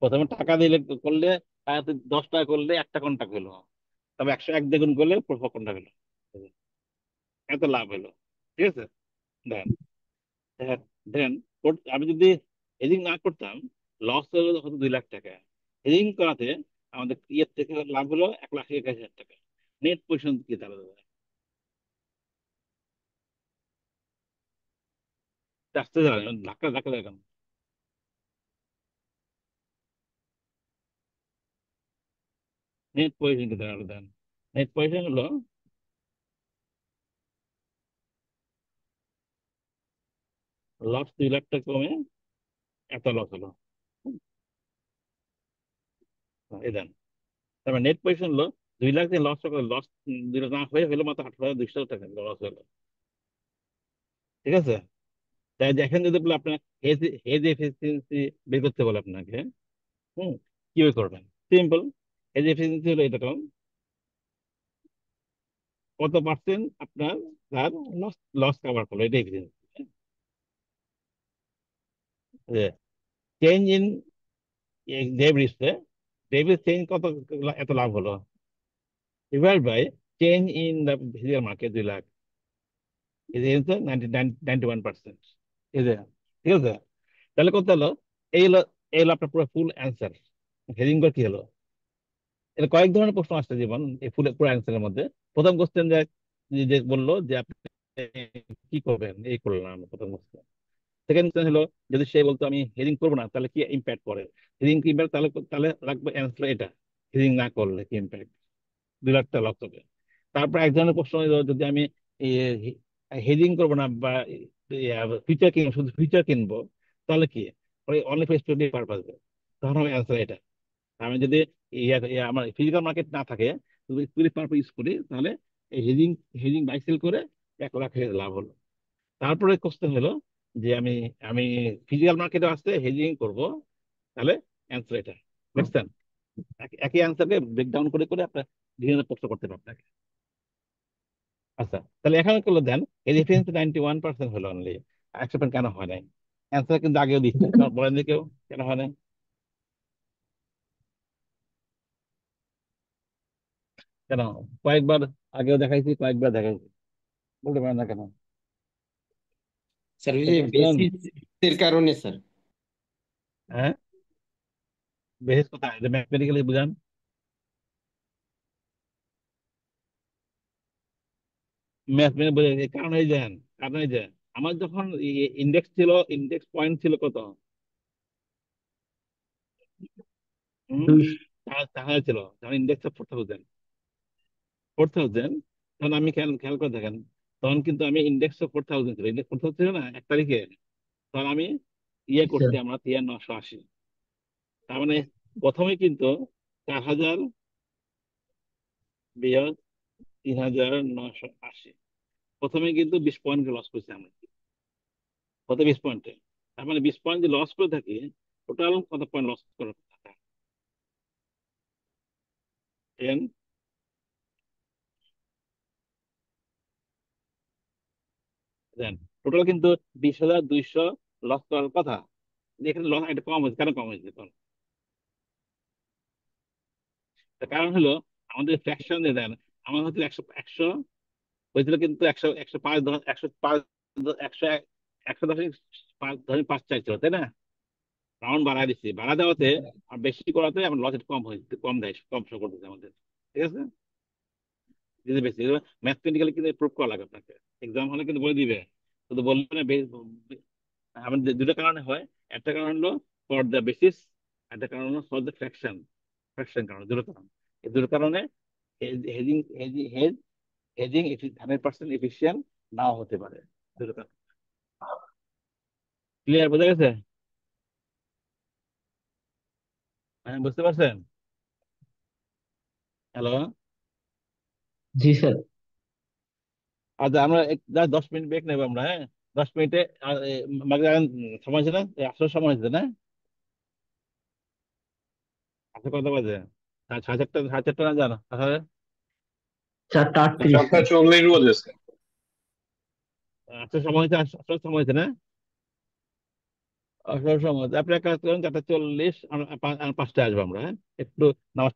প্রথমে টাকা দিলে করলে, টাকাতে 10 টাকা করলে একটা কন্ট্রাক্ট হলো। তবে 101 দ্বিগুণ করলে কন্ট্রাক্ট হলো, এত লাভ হলো। ঠিক আছে, দেন দেন দেন আমি যদি হেজিং না করতাম, লস হলো হয়তো 2 লাখ টাকা। হেজিং করাতে আমাদের ইয়ের থেকে লাভ হলো 1,81,000 টাকা। নেট পজিশন কি দাঁড়াবে? আসতে যাবে ধাক্কা ধাক্কা দেখাম। নেট পজিশন কি দাঁড়ালো, দেন নেট পজিশন হলো লস 2 লাখ টাকা কমে এত লস হলো। এই দেন, তারপর নেট পজিশন হলো 2 লাখ দিয়ে লস টাকা, লস 2 লাখ না হয়ে হলো মাত্র 18,200 টাকা লস হলো। ঠিক আছে, তাই দেখেন যদি বলে আপনার হেজ হেজ এফিসিয়েন্সি বের করতে বলে আপনাকে, হুম, কিভাবে করবেন? সিম্পল। হেজ এফিসিয়েন্সি হলো এরকম, কত পার্সেন্ট আপনার তার লস লস কভার করলো, এটা এফিসিয়েন্সি। চেঞ্জ ইন ডেভিসে, ডেভিস চেঞ্জ কত, এত লাভ হলো, divide by change in the physical market 2 lakh, এই যে 91%। এই যে, ঠিক আছে, তাহলে কত হলো? এই হলো, এই হলো আপনার পুরো ফুল অ্যান্সার। হেডিং করে কি হলো? এটা কয়েক ধরনের প্রশ্ন আসছে জীবন এই ফুল পুরো অ্যান্সারের মধ্যে। প্রথম কোশ্চেন যে যে বললো যে আপনি কি করবেন, এই করলাম প্রথম কোশ্চেন। সেকেন্ড কোশ্চেন হলো, যদি সে বলতো আমি হেডিং করবো না তাহলে কি ইম্প্যাক্ট করে, হেডিং কি impact, তাহলে তাহলে রাখবো অ্যান্সার এটা, হেডিং না করলে কি ইম্প্যাক্ট, 2 লাখ টাকা লস হবে। তারপর এক ধরনের প্রশ্ন হলো, যদি আমি হেডিং করবো না বা ফিচার কিনবো, শুধু ফিচার কিনবো, তাহলে কি অনলি ফর স্টুডি পারপাস, তখন হবে অ্যান্সার এটা। আমি যদি আমার ফিজিক্যাল মার্কেট না থাকে, শুধু স্পিরিট পারপাস ইউজ করি, তাহলে এই হেজিং হেজিং বাই সেল করে 1 লাখ লাভ হলো। তারপরে কোশ্চেন হলো যে আমি আমি ফিজিক্যাল মার্কেটে আসতে হেজিং করব, তাহলে অ্যান্সার এটা। বুঝছেন? একই অ্যান্সারকে ব্রেকডাউন করে করে আপনার বিভিন্ন প্রশ্ন করতে পারবেন আপনাকে। আচ্ছা, তাহলে এখানে করলে দেন, এই রেফারেন্স 91% হলো অনলি, 100% কেন হয় নাই? অ্যান্সার কিন্তু আগেও দিচ্ছে, বলেন যে কেউ কেন হয় নাই? কেন? কয়েকবার আগেও দেখাইছি, কয়েকবার দেখাইছি, বলতে পারেন না কেন? স্যার ওই যে এটা শুনেন। বেসিস এর কারণে স্যার। হ্যাঁ, বেসিস কোথায়, ম্যাথমেটিক্যালি বুঝান। ম্যাথমেটিক্যালি বুঝান, এই কারণ এই যান, কারণ এই যে আমার যখন ইন্ডেক্স ছিল, ইন্ডেক্স পয়েন্ট ছিল কত? হম, 4,000 ছিল, যখন ইন্ডেক্স 4,000, 4,000, তখন আমি খেয়াল খেয়াল করে দেখেন, তখন কিন্তু আমি ইন্ডেক্স 4,000 ছিল, ইন্ডেক্স 4,000 ছিল না 1 তারিখে, তখন আমি করছি আমরা 3,980। তার মানে প্রথমে কিন্তু 4,000 বিয়োগ 3,980, প্রথমে কিন্তু 20 পয়েন্ট লস করছি আমরা, কত? 20 পয়েন্টে। তার মানে 20 পয়েন্ট যে লস করে থাকি, টোটাল কত পয়েন্ট লস করার কথা? 10। দেন, টোটাল কিন্তু 20,200 লস করার কথা। এখানে লস একটা কম হয়েছে, কেন কম হয়েছে তখন? তার কারণ হলো, আমাদের ফ্র্যাকশন দিয়ে দেন, আমার হচ্ছে 100 হয়েছিল, কিন্তু 105, 105, 100.5 চাইছিল, তাই না? রাউন্ড বাড়ায় দিচ্ছি, বাড়া দেওয়াতে আর বেশি করাতে আমার লস কম হয়েছে, কম দেয়, কম শো করতেছে আমাদের। ঠিক আছে, যদি বেশি ম্যাথমেটিক্যালি কিন্তু প্রুভ করা লাগে আপনাকে, এক্সাম হলে কিন্তু বলে দিবে, শুধু বলবে না আমাদের দুটো কারণে হয়। একটা কারণ হলো ফর দ্য বেসিস, একটা কারণ হলো ফর দ্য ফ্র্যাকশন, ফ্র্যাকশন কারণ, দুটো কারণ। এই দুটো কারণে hedging hedging hedge hedging 100% efficient নাও হতে পারে, দুটো কারণ। ক্লিয়ার, বোঝা গেছে? হ্যাঁ, বুঝতে পারছেন? হ্যালো। জি স্যার। আচ্ছা, আমরা 10 মিনিট ব্রেক নেবো আমরা, হ্যাঁ? 10 মিনিটে সময় আছে না? আসলে সময় আছে না? আচ্ছা, কত বাজে? 4:30, 4:30 না জানো আসলে? 4:38 চারটা স্যার। 40 বলেছে। আচ্ছা, সময় আছে, আসলে সময় আছে না? আসলে সময় আছে। আপনি এক কাজ করেন, 4:40, আমরা 5টায় আসবো আমরা, হ্যাঁ? একটু নামাজ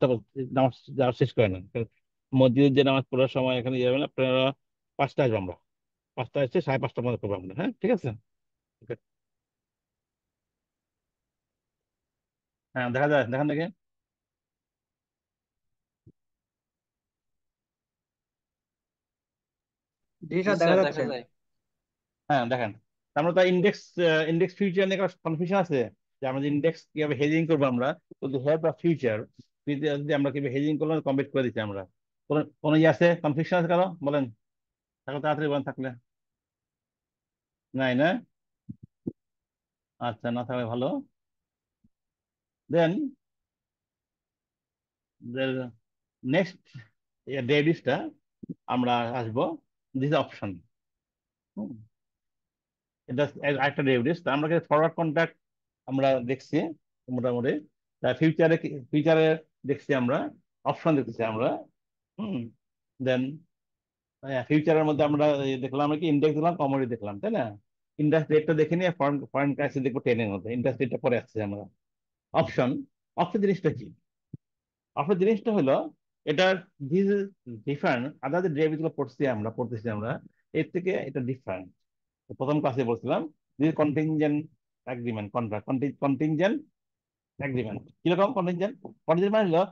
যাওয়া শেষ করে নেন, কারণ মসজিদের যে নামাজ পড়ার সময় এখানে যাবেন আপনারা। 5টায় আসবো আমরা, 5টায় এসে 5:30টার মধ্যে করবো আমরা, হ্যাঁ? ঠিক আছে। Okay. হ্যাঁ, দেখা যায়, দেখান দেখে। জি জি স্যার, দেখা স্যার যাচ্ছে। দেখা যায়। হ্যাঁ, দেখেন। আমরা তো ইন্ডেক্স ইন্ডেক্স ফিউচার নিয়ে কনফিউশন আছে, যে আমরা ইন্ডেক্স কিভাবে হেজিং করবো আমরা, যদি হেল্প বা ফিউচার, যদি আমরা কিভাবে হেজিং করলাম কমপ্লিট করে দিচ্ছি আমরা। কোন কোন ইয়ে আছে, কনফিউশন আছে কারো? বলেন, থাকলে তাড়াতাড়ি বলেন, থাকলে। নাই না? আচ্ছা, না থাকলে ভালো। দেন নেক্সট ডেভিসটা আমরা আসবো, দিস অপশন। এটা একটা ডেভিস। আমরা ফরওয়ার্ড কন্ট্রাক্ট আমরা দেখছি মোটামুটি। ফিউচারে ফিউচারে দেখছি আমরা, অপশন দেখতেছি আমরা। হুম। দেন ফিউচারের মধ্যে আমরা দেখলাম, আমরা কি ইন্ডেক্স দেখলাম, কমোডিটি দেখলাম, তাই না? ইন্ডাস্ট্রি রেটটা দেখে নিয়ে ফরেন ফরেন কারেন্সি দেখবো টেনের মধ্যে, ইন্ডাস্ট্রি রেটটা পরে আসছে আমরা। অপশন, অপশন জিনিসটা কি? অপশন জিনিসটা হলো, এটার দিস ডিফারেন্ট আদার যে ডেরিভেটিভ গুলো পড়তেছি আমরা, এর থেকে এটা ডিফারেন্ট। প্রথম ক্লাসে বলছিলাম যে contingent agreement, contract contingent agreement কিরকম? কন্টিনজেন্ট কন্টিনজেন্ট মানে হলো,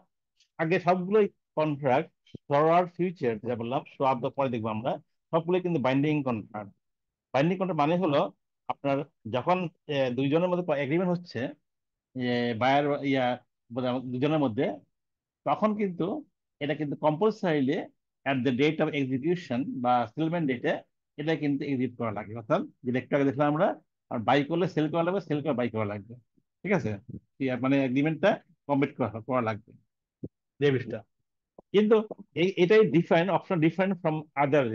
আগে সবগুলোই কন্ট্রাক্ট, ফরওয়ার্ড ফিউচার যা বললাম, সব পরে দেখবো আমরা, সবগুলোই কিন্তু বাইন্ডিং কন্ট্রাক্ট। বাইন্ডিং কন্ট্রাক্ট মানে হলো, আপনার যখন দুইজনের মধ্যে এগ্রিমেন্ট হচ্ছে, বায়ার দুজনের মধ্যে, তখন কিন্তু এটা কিন্তু compulsorily at the date of execution বা সেটেলমেন্ট ডেটে এটা কিন্তু এক্সিকিউট করা লাগে। অর্থাৎ যেটা একটু আগে দেখলাম আমরা, আর বাই করলে সেল করা লাগবে, সেল করে বাই করা লাগবে। ঠিক আছে? মানে এগ্রিমেন্টটা কমপ্লিট করা করা লাগবে, ডেবিটটা। কিন্তু এটাই different, option different from other.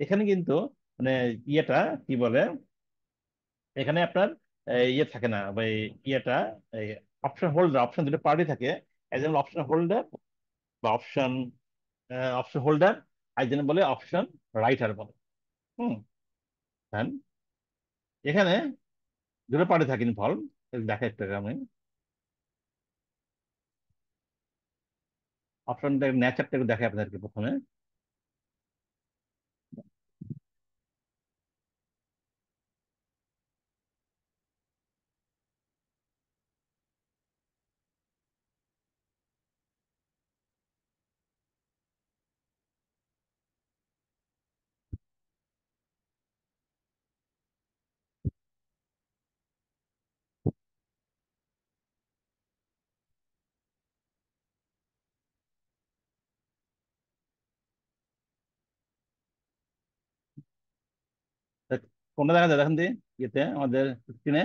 এখানে কিন্তু মানে ইয়েটা কি বলে, এখানে আপনার ইয়ে থাকে না, বা ইয়েটা অপশন হোল্ডার, অপশন দুটো পার্টি থাকে। একজন অপশন হোল্ডার বা অপশন অপশন হোল্ডার, আর যেন বলে অপশন রাইটার বলে। হুম। হ্যাঁ, এখানে দুটো পার্টি থাকে ইনভলভ। দেখা একটু আগে আমি অপশনটা নেচারটা একটু দেখাই আপনাদেরকে প্রথমে। তা কোনটা দেখা যায় দেখেন দি, ইয়েতে আমাদের স্ক্রিনে,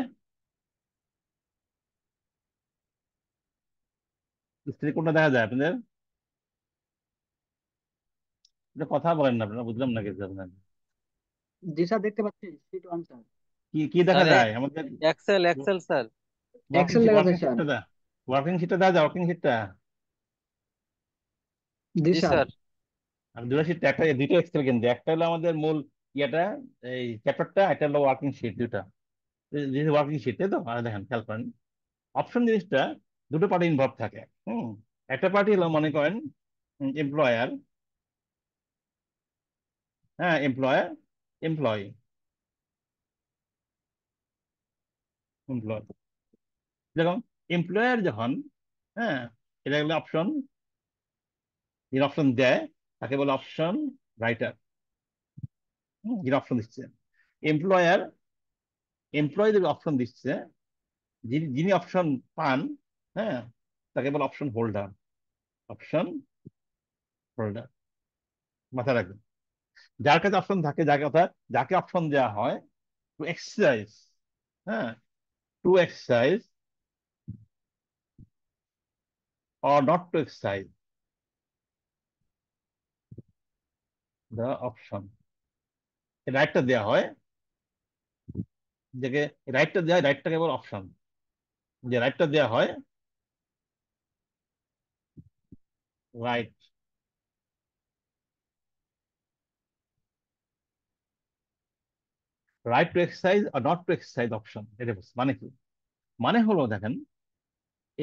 স্ক্রিনে কোনটা দেখা যায় আপনাদের? এটা কথা বলেন না আপনারা, বুঝলাম না কিছু আপনার। জি স্যার, দেখতে পাচ্ছি শীট ওয়ান স্যার। কি কি দেখা স্যার যায় আমাদের? Excel excel sir. Working excel দেখা ওয়ার্কিং যায় স্যার। শিটটা ওয়ার্কিং শিটটা দেখা যায়, ওয়ার্কিং শিটটা। জি জি স্যার। স্যার। আর দুটো শিট, একটা দুটো এক্সেল, কিন্তু একটা হলো আমাদের মূল ইয়েটা, এই চ্যাপ্টারটা, এটা হলো ওয়ার্কিং শিট দুটা। ওয়ার্কিং শিট, তাই তো? দেখেন, খেয়াল করেন, অপশন জিনিসটা দুটো পার্টি ইনভলভ থাকে। হুম। একটা পার্টি হলো, মনে করেন, এমপ্লয়ার। হ্যাঁ, এমপ্লয়ার, এমপ্লয়ি, এমপ্লয়। যেরকম এমপ্লয়ার যখন, হ্যাঁ, এটা হলো অপশন, যিনি অপশন দেয় তাকে বলে অপশন রাইটার। যিনি অপশন দিচ্ছে, এমপ্লয়ার, এমপ্লয়ীদের অপশন দিচ্ছে, যিনি যিনি অপশন পান, হ্যাঁ, তাকে বলে অপশন হোল্ডার। অপশন হোল্ডার, মাথায় রাখবেন। যার কাছে অপশন থাকে, যাকে কথা, যাকে অপশন দেওয়া হয় টু এক্সারসাইজ, হ্যাঁ, to exercise or not to exercise the option, রাইটটা দেওয়া হয়, যাকে রাইটটা দেওয়া হয়, রাইটটা কেবল অপশন, যে রাইটটা দেওয়া হয়, রাইট, রাইট টু এক্সারসাইজ আর নট টু এক্সারসাইজ অপশন। এটা মানে কি? মানে হলো দেখেন,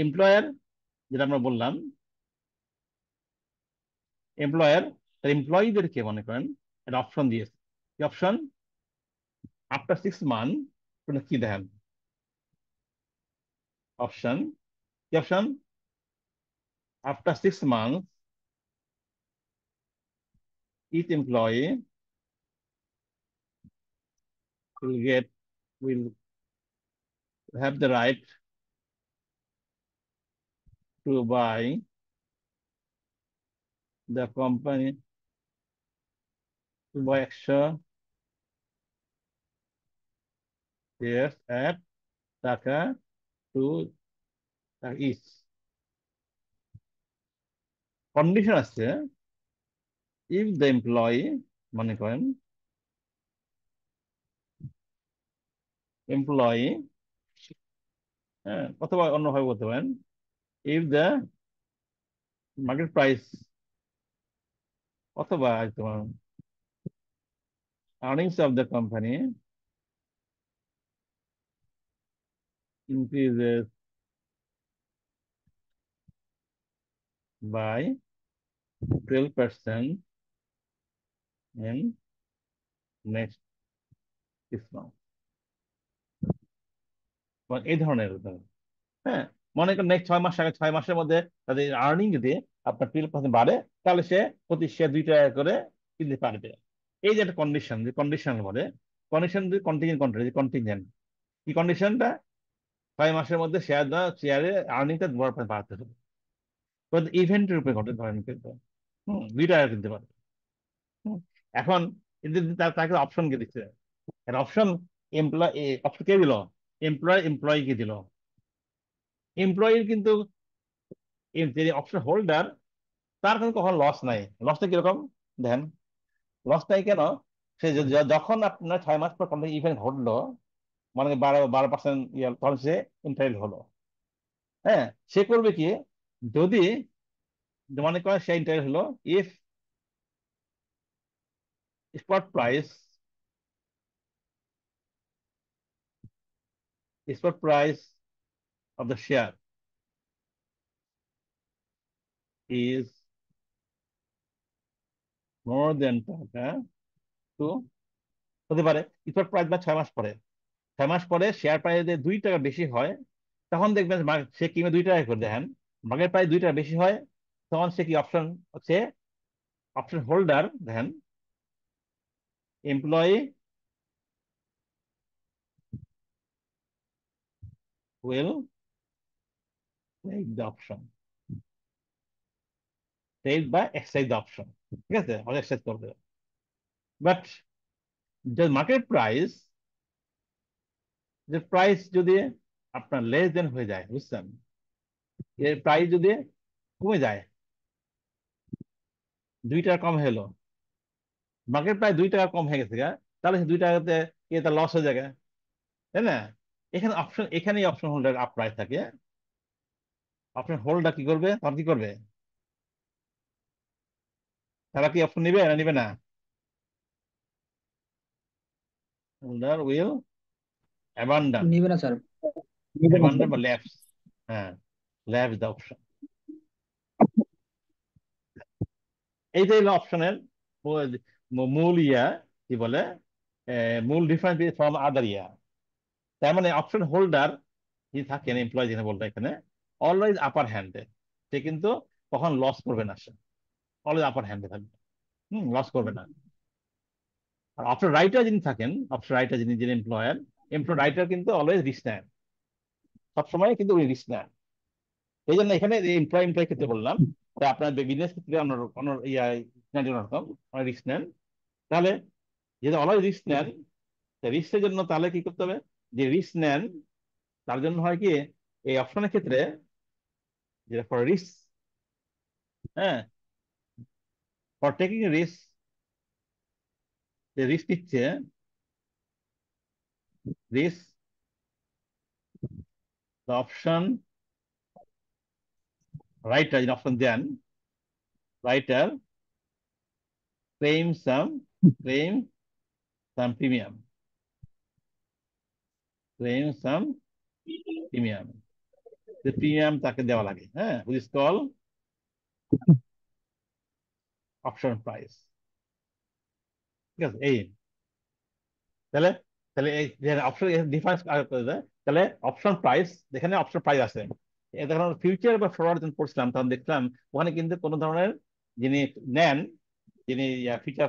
এমপ্লয়ার, যেটা আমরা বললাম, এমপ্লয়ার তার এমপ্লয়ীদেরকে মনে করেন একটা অপশন দিয়েছে। কি অপশন? আফটার 6 মান্থ, কি দেখেন অপশন, কি option? After 6 month each employee will have the right to buy the company, to buy extra shares at টাকা টু ইস কন্ডিশন আছে ইফ দ্য এমপ্লয়ি, মনে করেন এমপ্লয়ি, হ্যাঁ, অথবা অন্যভাবে বলতে পারেন ইফ দ্য মার্কেট প্রাইস, অথবা তোমার earnings of the company increases by 12% in next 6 months, এই ধরনের উদাহরণ। হ্যাঁ, মনে করেন নেক্সট 6 মাস, আগে 6 মাসের মধ্যে তাদের আর্নিং যদি আপনার 12% বাড়ে, তাহলে সে প্রতি শেয়ার 2 টাকা করে কিনতে পারবে। এই যে একটা কন্ডিশন, যে কন্ডিশন বলে, কন্ডিশন যদি কন্টিনজেন্ট কন্ট্রাক্ট, কন্টিনজেন্ট কি কন্ডিশনটা, 6 মাসের মধ্যে শেয়ারে আর্নিংটা বাড়তে হবে। ইভেন্টের উপরে ঘটে, ধরেন কিন্তু 2 টাকা কিনতে পারবে। হুম, এখন তাকে অপশন কে দিচ্ছে, অপশন এমপ্লয়, অপশন কে দিল, এমপ্লয়িকে দিল। এমপ্লয়ির কিন্তু যে অপশন হোল্ডার, তার কিন্তু কখনো লস নাই। লসটা কিরকম দেখেন, লস নাই কেন, সে যখন আপনার 6 মাস পর কোন ইভেন্ট ঘটলো, মানে 12% তখন সে এন্টাইল হলো। হ্যাঁ, সে করবে কি, যদি মনে করেন সে এন্টাইল হলো if spot price, spot price of the share is more than টাকা তো হতে পারে স্পট প্রাইস, বা 6 মাস পরে, 6 মাস পরে শেয়ার প্রাইস যদি 2 টাকা বেশি হয়, তখন দেখবেন সে কিনে 2 টাকা করে, দেখেন মার্কেট প্রাইস 2 টাকা বেশি হয়, তখন সে কি অপশন, সে অপশন হোল্ডার, দেখেন employee will take the option, take বা exercise the option, ঠিক আছে, এক্সারসাইজ করবে। বাট যে মার্কেট প্রাইস, যে প্রাইস যদি আপনার লেস দেন হয়ে যায়, বুঝছেন, এর প্রাইস যদি কমে যায়, 2 টাকা কম হলো, মার্কেট প্রাইস 2 টাকা কম হয়ে গেছে গা, তাহলে সে 2 টাকাতে কি তার লস হয়ে যায়, তাই না? এখানে অপশন, এখানেই অপশন হোল্ডার আপ প্রাইস থাকে। অপশন হোল্ডার কি করবে, তখন কি করবে, তারা কি অপশন নিবে না নিবে না? হোল্ডার উইল অ্যাবান্ডন, নিবে না স্যার। অ্যাবান্ডন বা ল্যাপস, হ্যাঁ, ল্যাপস দ্য অপশন। এই যে অপশনের মূল কি বলে, মূল ডিফারেন্স ফ্রম আদার তার মানে অপশন হোল্ডার যে থাকেন, এমপ্লয় যেখানে বলতে, এখানে অলওয়েজ আপার হ্যান্ডে, সে কিন্তু কখন লস করবে না, সে অলওয়েজ আপার হ্যান্ডে থাকবে, লস করবে না। আর অপশন রাইটার যিনি থাকেন, অপশন রাইটার যিনি, যিনি এমপ্লয়ার, এমপ্লয় রাইটার কিন্তু অলওয়েজ রিস্ক নেন, সবসময় কিন্তু উনি রিস্ক নেন। এই জন্য এখানে এমপ্লয় ক্ষেত্রে বললাম, তাই আপনার বিজনেস ক্ষেত্রে অন্য অন্য রকম রিস্ক নেন। তাহলে যেহেতু অলওয়েজ রিস্ক নেন, রিস্কের জন্য তাহলে কি করতে হবে, যে রিস্ক নেন তার জন্য হয় কি, এই অপশনের ক্ষেত্রে যেটা ফর রিস্ক, হ্যাঁ, ফর টেকিং রিস্ক, যে রিস্ক নিচ্ছে, রিস্ক দ্য অপশন রাইটার, যিনি অপশন দেন, writer claim some premium, claim some premium, যে প্রিমিয়াম তাকে দেওয়া লাগে, হ্যাঁ, which is called option price, ঠিক আছে। এই তাহলে, তাহলে এই অপশন ডিফারেন্স করে দেয়, তাহলে অপশন প্রাইস, যেখানে অপশন প্রাইস আছে, যখন ফিউচার বা ফরওয়ার্ড যখন পড়ছিলাম, তখন দেখলাম ওখানে কিন্তু কোনো ধরনের, যিনি নেন, যিনি ফিউচার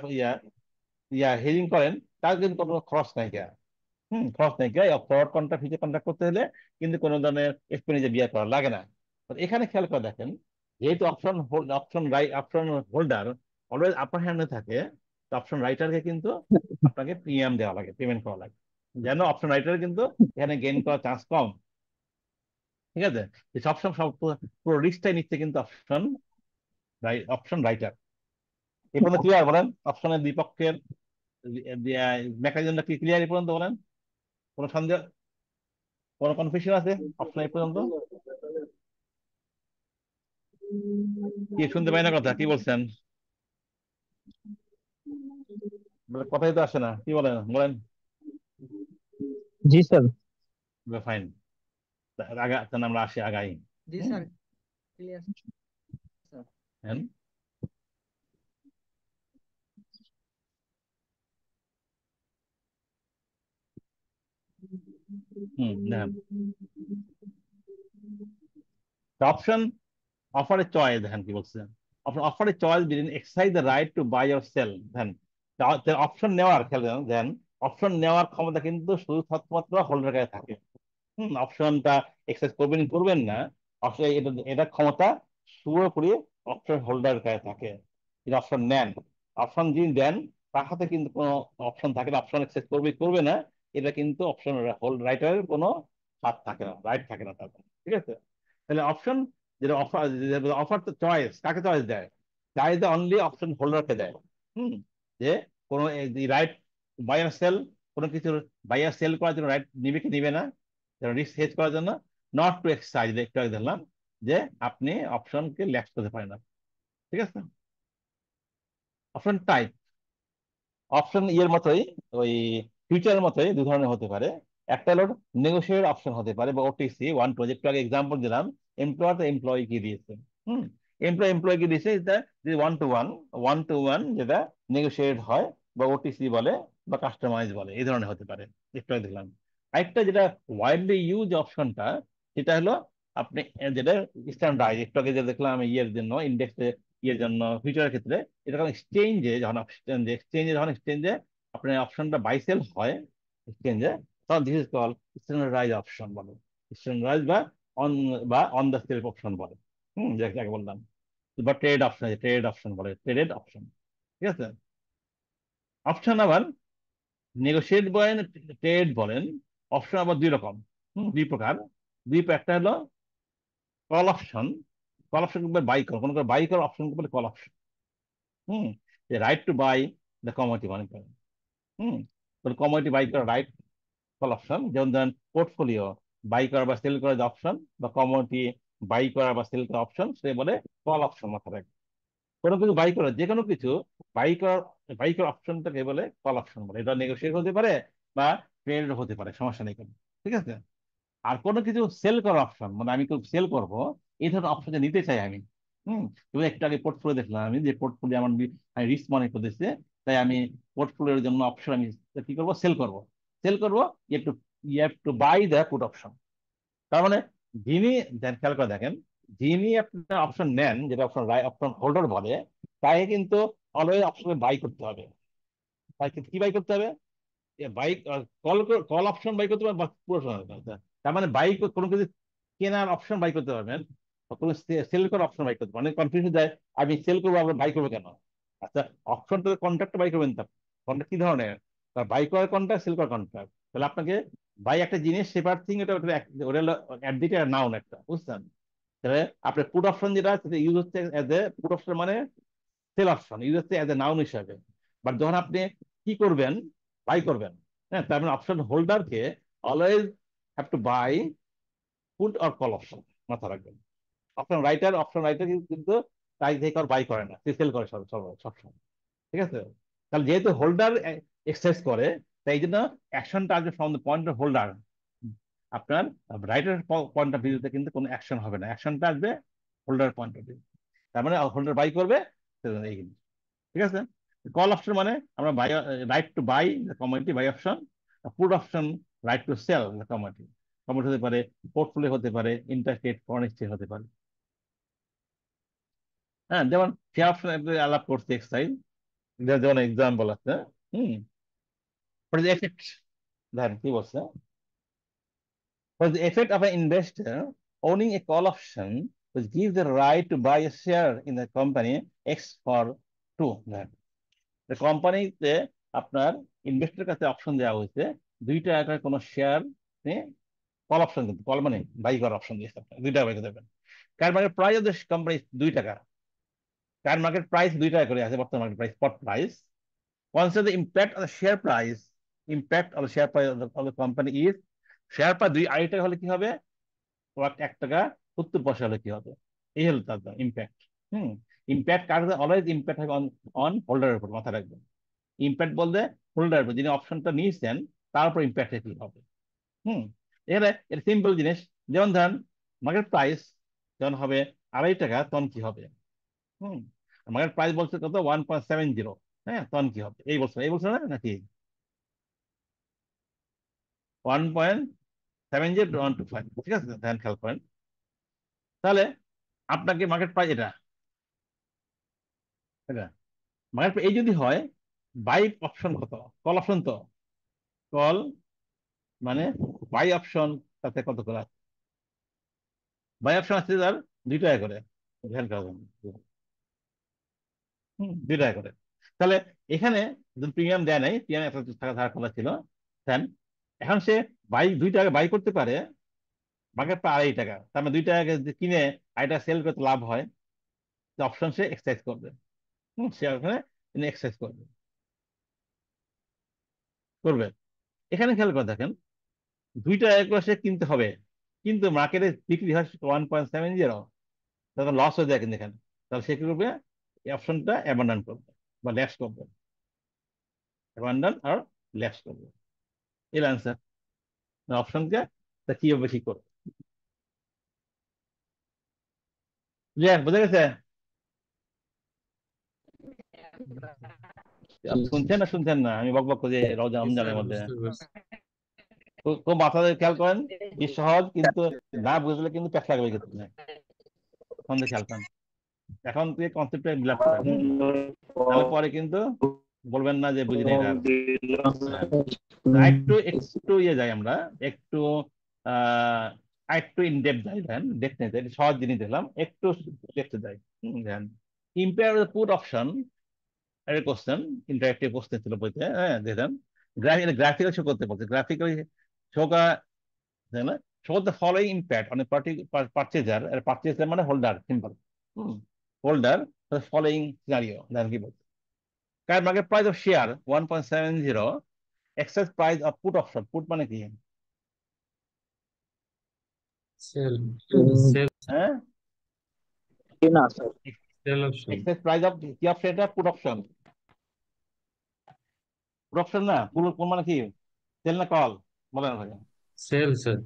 হেজিং করেন, তার কিন্তু কোনো খরচ নাই, খরচ নাই, ফরওয়ার্ড কন্ট্রাক্ট, ফিউচার কন্ট্রাক্ট করতে হলে কিন্তু কোনো ধরনের এক্সপেন্ডিচার বিয়ার করা লাগে না। তো এখানে খেয়াল করে দেখেন, যেহেতু অপশন হোল্ডার অলওয়েজ আপার হ্যান্ডে থাকে, তো অপশন রাইটারকে কিন্তু আপনাকে প্রিমিয়াম দেওয়া লাগে, পেমেন্ট করা লাগে। যেন অপশন রাইটার কিন্তু এখানে গেইন করার চান্স কম। ঠিক আছে, যে সবসময় সব পুরো রিস্কটাই নিচ্ছে কিন্তু অপশন রাইটার। এ পর্যন্ত ক্লিয়ার বলেন? অপশনের বিপক্ষের মেকানিজমটা কি ক্লিয়ার এ পর্যন্ত বলেন? কোনো সন্দেহ, কোনো কনফিউশন আছে অপশন এ পর্যন্ত? কি শুনতে পাই না কথা, কি বলছেন? কথাই তো আসে না, কি বলেন বলেন? জি স্যার। ফাইন, আগা তাহলে আমরা আসি আগাই। জি হুম, স্যার, ক্লিয়ার স্যার। হ্যাঁ। দেখেন, অপশন অফার এ চয়েস, দেখেন কি বলছে। Offer a choice within exercise the right to buy or sell. দেখেন, অপশন নেওয়ার খেয়াল দেন, অপশন নেওয়ার ক্ষমতা কিন্তু শুধু একমাত্র হোল্ডারের কাছে থাকে। অপশনটা এক্সারসাইজ করবেন করবেন না, অপশন এটা এটা ক্ষমতা পুরোপুরি অপশন হোল্ডারের কাছে থাকে। যদি অপশন নেন, অপশন যিনি দেন তার হাতে কিন্তু কোনো অপশন থাকে না, অপশন এক্সারসাইজ করবে করবে না, এটা কিন্তু অপশন রাইটারের কোনো হাত থাকে না, রাইট থাকে না তার। ঠিক আছে, তাহলে অপশন যেটা অফার, অফার তো চয়েস, কাকে চয়েস দেয়? চয়েস দেয় অনলি অপশন হোল্ডারকে দেয়। হুম, যে কোনো রাইট বায়ার সেল, কোনো কিছুর বায়ার সেল করার জন্য রাইট নিবে কি নিবে না, রিস্ক হেজ করার জন্য, নট টু এক্সারসাইজ, একটু আগে ধরলাম যে আপনি অপশনকে লেফট করতে পারেন না। ঠিক আছে, অপশন টাইপ, অপশন ইয়ের মতোই, ওই ফিউচারের মতোই দুই ধরনের হতে পারে। একটা হলো নেগোশিয়েট অপশন হতে পারে বা ওটিসি, ওয়ান প্রজেক্ট আগে এক্সাম্পল দিলাম, এমপ্লয়ার তো এমপ্লয়ি কি দিয়েছে। হুম, এমপ্লয় কি দিয়েছে, এটা one to one, one to one যেটা নেগোশিয়েট হয় বা ওটিসি বলে বা কাস্টমাইজ বলে, এই ধরনের হতে পারে। একটু আগে দেখলাম আরেকটা যেটা ওয়াইডলি ইউজ অপশনটা, সেটা হলো আপনি যেটা স্ট্যান্ডার্ড, একটু আগে যে দেখলাম ইয়ের জন্য ইন্ডেক্সে, ইয়ের জন্য ফিউচারের ক্ষেত্রে, এটা যখন এক্সচেঞ্জে, যখন এক্সচেঞ্জে আপনার অপশনটা বাই সেল হয় এক্সচেঞ্জে, তখন this is call standardise option বলে, standardise on on the shelf option বলে। যাকে বললাম, বা ট্রেড অপশন, ট্রেড অপশন বলে, ট্রেডেড অপশন। ঠিক আছে, অপশন আবার নেগোশিয়েট বলেন, ট্রেড বলেন, অপশন আবার দুই রকম, দুই প্রকার। একটা হলো call option, call option buy call, কোনো বাই কল অপশন বলে কল অপশন। হুম, right to buy the commodity মনে করেন। হুম, কমোডিটি বাই করার রাইট, কল অপশন। যেমন ধরেন পোর্টফোলিও বাই করা বা সেল করার যে অপশন, বা কমোডিটি বাই করা বা সেল করার অপশন, সে বলে কল অপশন। মাথা রাখবে, কোনো কিছু বাই করা, যে কোনো কিছু বাই করার, বাই করার অপশনটাকে বলে কল অপশন বলে। এটা নেগোশিয়েট হতে পারে বা ট্রেড হতে পারে, সমস্যা নেই কোনো। ঠিক আছে, আর কোনো কিছু সেল করার অপশন, মানে আমি কেউ সেল করবো, এই ধরনের অপশন যে নিতে চাই আমি। হুম, তুমি একটু আগে পোর্টফোলিও দেখলাম আমি, যে পোর্টফোলিও আমার আমি রিস্ক মনে করতেছে, তাই আমি পোর্টফোলিওর জন্য অপশন আমি কি করবো, সেল করবো। সেল করবো, you have to buy the put option. তার মানে যিনি খেয়াল করে দেখেন, যিনি আপনার অপশন নেন, যেটা অপশন অপশন হোল্ডার বলে, তাই কিন্তু অলওয়েজ অপশনে বাই করতে হবে। তাই কি বাই করতে হবে? বাইক কল, কল অপশন বাই করতে পারবেন বা পুরো সময়। তার মানে বাইক কোনো কিছু কেনার অপশন বাই করতে পারবেন, বা কোনো সেল করার অপশন বাই করতে পারবেন। অনেক কনফিউশন যায়, আমি সেল করবো, আবার বাই করবো কেন? আচ্ছা, অপশন তো কন্ট্রাক্ট বাই করবেন, তা কন্ট্রাক্ট কি ধরনের? বাই করার কন্ট্রাক্ট, সেল করার কন্ট্রাক্ট। তাহলে আপনাকে বাই একটা জিনিস, সেপার থিং, এটা ওটা ওটা অ্যাডদিটা নাউন একটা, বুঝছেন? তাহলে আপনার পুট অপশন যেটা ইউজ হচ্ছে এজ এ পুট অপশন, মানে সেল অপশন ইউজ হচ্ছে এজ এ নাউন হিসাবে। বাট যখন আপনি কি করবেন, বাই করবেন, হ্যাঁ, তার মানে অপশন হোল্ডারকে always have to buy put or call option, মাথা রাখবেন। অপশন রাইটার কিন্তু তাই থেকে আর বাই করে না, সে সেল করে সবসময়। ঠিক আছে, তাহলে যেহেতু হোল্ডার এক্সারসাইজ করে, তাই এই জন্য অ্যাকশনটা আসবে from the point of holder. আপনার রাইটার পয়েন্ট অফ ভিউতে কিন্তু কোনো অ্যাকশন হবে না, অ্যাকশনটা আসবে হোল্ডার পয়েন্ট অফ ভিউ। তার মানে হোল্ডার বাই করবে, এই জিনিস। ঠিক আছে, কল অপশন মানে আমরা buy, right to buy commodity buy option, put option right to sell commodity. Commodity হতে পারে, পোর্টফোলিও হতে পারে, ইন্টারস্টেট ফরেন এক্সচেঞ্জ হতে পারে। হ্যাঁ, যেমন শেয়ার অপশন আলাপ করছে এক্সাইজ, যেমন এক্সাম্পল আছে। হুম, এফেক্ট, দেখেন কি বলছে, for the effect of an investor owning a call option which gives the right to buy a share in the company X for 2, কোম্পানিতে আপনার ইনভেস্টরের কাছে অপশন দেওয়া হয়েছে 2 টাকা করে কোনো শেয়ার নিয়ে কল অপশন, কিন্তু কল মানে বাই করার অপশন দিয়েছে আপনাকে, 2 টাকা বাই করতে পারবেন। Current market price of the company 2 টাকা, কারেন্ট মার্কেট প্রাইস 2 টাকা করে আছে, বর্তমান market price, spot price. Consider the impact on the share price. Impact on the share price of the company is, share price 2 টাকা হলে কি হবে, 1 টাকা 70 পয়সা হলে কি হবে, এই হলো তার ইম্প্যাক্ট। হুম, ইম্প্যাক্ট কার, অলওয়েজ ইম্প্যাক্ট হবে অন অন হোল্ডারের উপর, মাথা রাখবেন। ইম্প্যাক্ট বলতে হোল্ডারের উপর, যিনি অপশনটা নিয়েছেন তার উপর ইম্প্যাক্ট কি হবে। হুম, এখানে এটা সিম্পল জিনিস। যেমন ধরেন মার্কেট প্রাইস যখন হবে 2.5 টাকা, তখন কি হবে। হুম, মার্কেট প্রাইস বলছে কত, 1.70, হ্যাঁ, তখন কি হবে, এই বছর না নাকি 1.70-125, ঠিক আছে, ধ্যান খেয়াল করেন। তাহলে আপনাকে মার্কেট প্রাইস এটা এটা মার্কেট এই যদি হয়, বাই অপশন কত, কল অপশন তো, কল মানে বাই অপশন, তাতে কত করে আছে, বাই অপশন আছে তার 2 টাকা করে, ধ্যান করবেন। 2 টাকা করে। তাহলে এখানে প্রিমিয়াম দেয় নাই, প্রিমিয়াম 1 টাকা ধার খোলা ছিল, দেন এখন সে 2 টাকা বাই করতে পারে, মার্কেট প্রায় 2.5 টাকা, তার মানে 2 টাকা কিনে 2.5 টাকা সেল করতে লাভ হয়, অপশন সে এক্সারসাইজ করবে। সে ওখানে এক্সারসাইজ করবে। এখানে খেয়াল করে দেখেন, 2 টাকা করে সে কিনতে হবে, কিন্তু মার্কেটে বিক্রি হয় 1.70, তখন লস হয়ে যায় কিন্তু এখানে। তাহলে সে কি করবে, এই অপশনটা অ্যাবান্ডন করবে বা ল্যাপস করবে, অ্যাবান্ডন আর ল্যাপস করবে, এর আনসার। অপশনকে তা কিভাবে ঠিক করবে, বোঝা গেছে? আপনি শুনছেন না শুনছেন না, আমি বক বক করে রমজানের মধ্যে, বুঝতে পারছি। খুব মাথা দিয়ে খেয়াল করেন, কি সহজ, কিন্তু না বুঝলে কিন্তু প্যাক লাগবে কিন্তু সন্ধ্যে খেয়াল করেন। এখন থেকে কনসেপ্টটা বিলাপ করেন, তাহলে পরে কিন্তু বলবেন না যে বুঝি নাই এটা। হ্যাঁ, একটু একটু ইয়ে যাই আমরা, একটু একটু ইনডেপথ যাই, দেন দেখতে যাই, সহজ জিনিস দেখলাম, একটু দেখতে যাই। দেন ইম্পেয়ার পুট অপশন, একটা কোশ্চেন, ইন্টারেক্টিভ কোশ্চেন ছিল বইতে, হ্যাঁ দেখেন, গ্রাফিক্যাল শো করতে বলছে, গ্রাফিক্যাল শো করা, তাই না, show the following impact on purchaser, purchaser মানে holder, simple, holder, following scenario, then কি বলছে, current market price of share 1.70, exercise price of put option, put মানে কি, সেল সেল হ্যাঁ, না sir. Sell option. Exercise price of কি option, এটা put option, put option না, পুট মানে কি, সেল না কল, বলেন ভাই। Sell sir.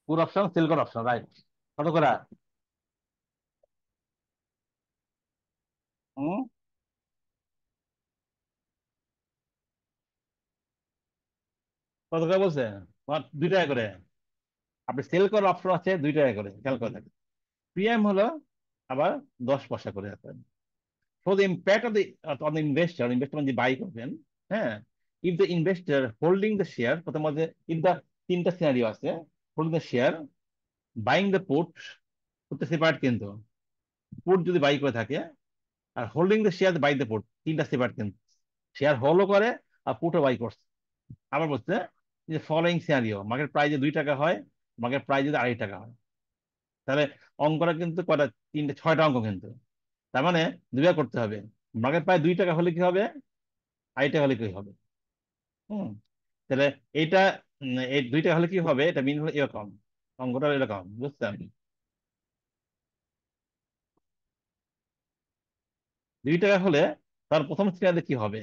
Put option, sell call option, right, কত করে, হুম, কত করে বলছে, 2 টাকা করে। আপনি সেল করার অপশন আছে 2 টাকা করে, খেয়াল করে থাকেন। পিএম হলো আবার 10 পয়সা করে আছে। So the impact of the on the investor, investor মানে যে বাই করবেন, হ্যাঁ, if the investor holding the share, প্রথম মধ্যে if the 3টা সিনারিও আছে, holding the share, buying the put, পুটটা সেপারেট কিন্তু, পুট যদি বাই করে থাকে, আর holding the share buy the put, 3টা সেপারেট কিন্তু, শেয়ার হোল্ডও করে আর পুটও বাই করছে। আবার বলছে যে ফলোইং সিনারিও, মার্কেট প্রাইস 2 টাকা হয়, মার্কেট প্রাইস যদি 2.5 টাকা হয়, তাহলে অঙ্কটা কিন্তু কয়টা, 6টা অঙ্ক কিন্তু, তার মানে 2বার করতে হবে। মার্কেট প্রাইস 2 টাকা হলে কি হবে, 2.5 টাকা হলে কি হবে। হুম, তাহলে এইটা এই 2 টাকা হলে কি হবে, এটা মিন হলো এরকম, অঙ্কটা এরকম, বুঝছেন, 2 টাকা হলে তার প্রথম শ্রেণীতে কি হবে,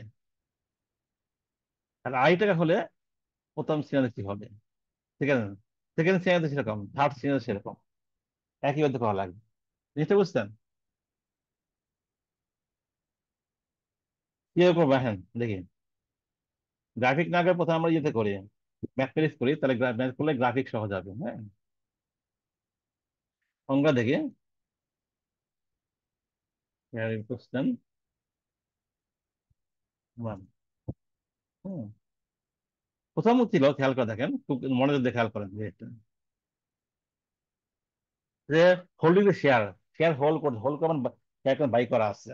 আর 2.5 টাকা হলে প্রথম শ্রেণীতে কি হবে, সেকেন্ড সেকেন্ড শ্রেণীতে সেরকম, থার্ড শ্রেণীতে সেরকম, একইভাবে করা লাগবে, জিনিসটা বুঝছেন। কি করবো, হ্যাঁ দেখি, গ্রাফিক না করে প্রথমে আমরা ইয়েতে করি, ম্যাথ প্র্যাকটিস করি, তাহলে ম্যাথ করলে গ্রাফিক সহজ হবে। হ্যাঁ, অঙ্ক দেখি, কোশ্চেন 1, প্রথম ছিল, খেয়াল করে দেখেন, খুব মনোযোগ দিয়ে খেয়াল করেন যে হোল্ডিং শেয়ার, শেয়ার হোল্ড করবেন, শেয়ার বাই করা আছে,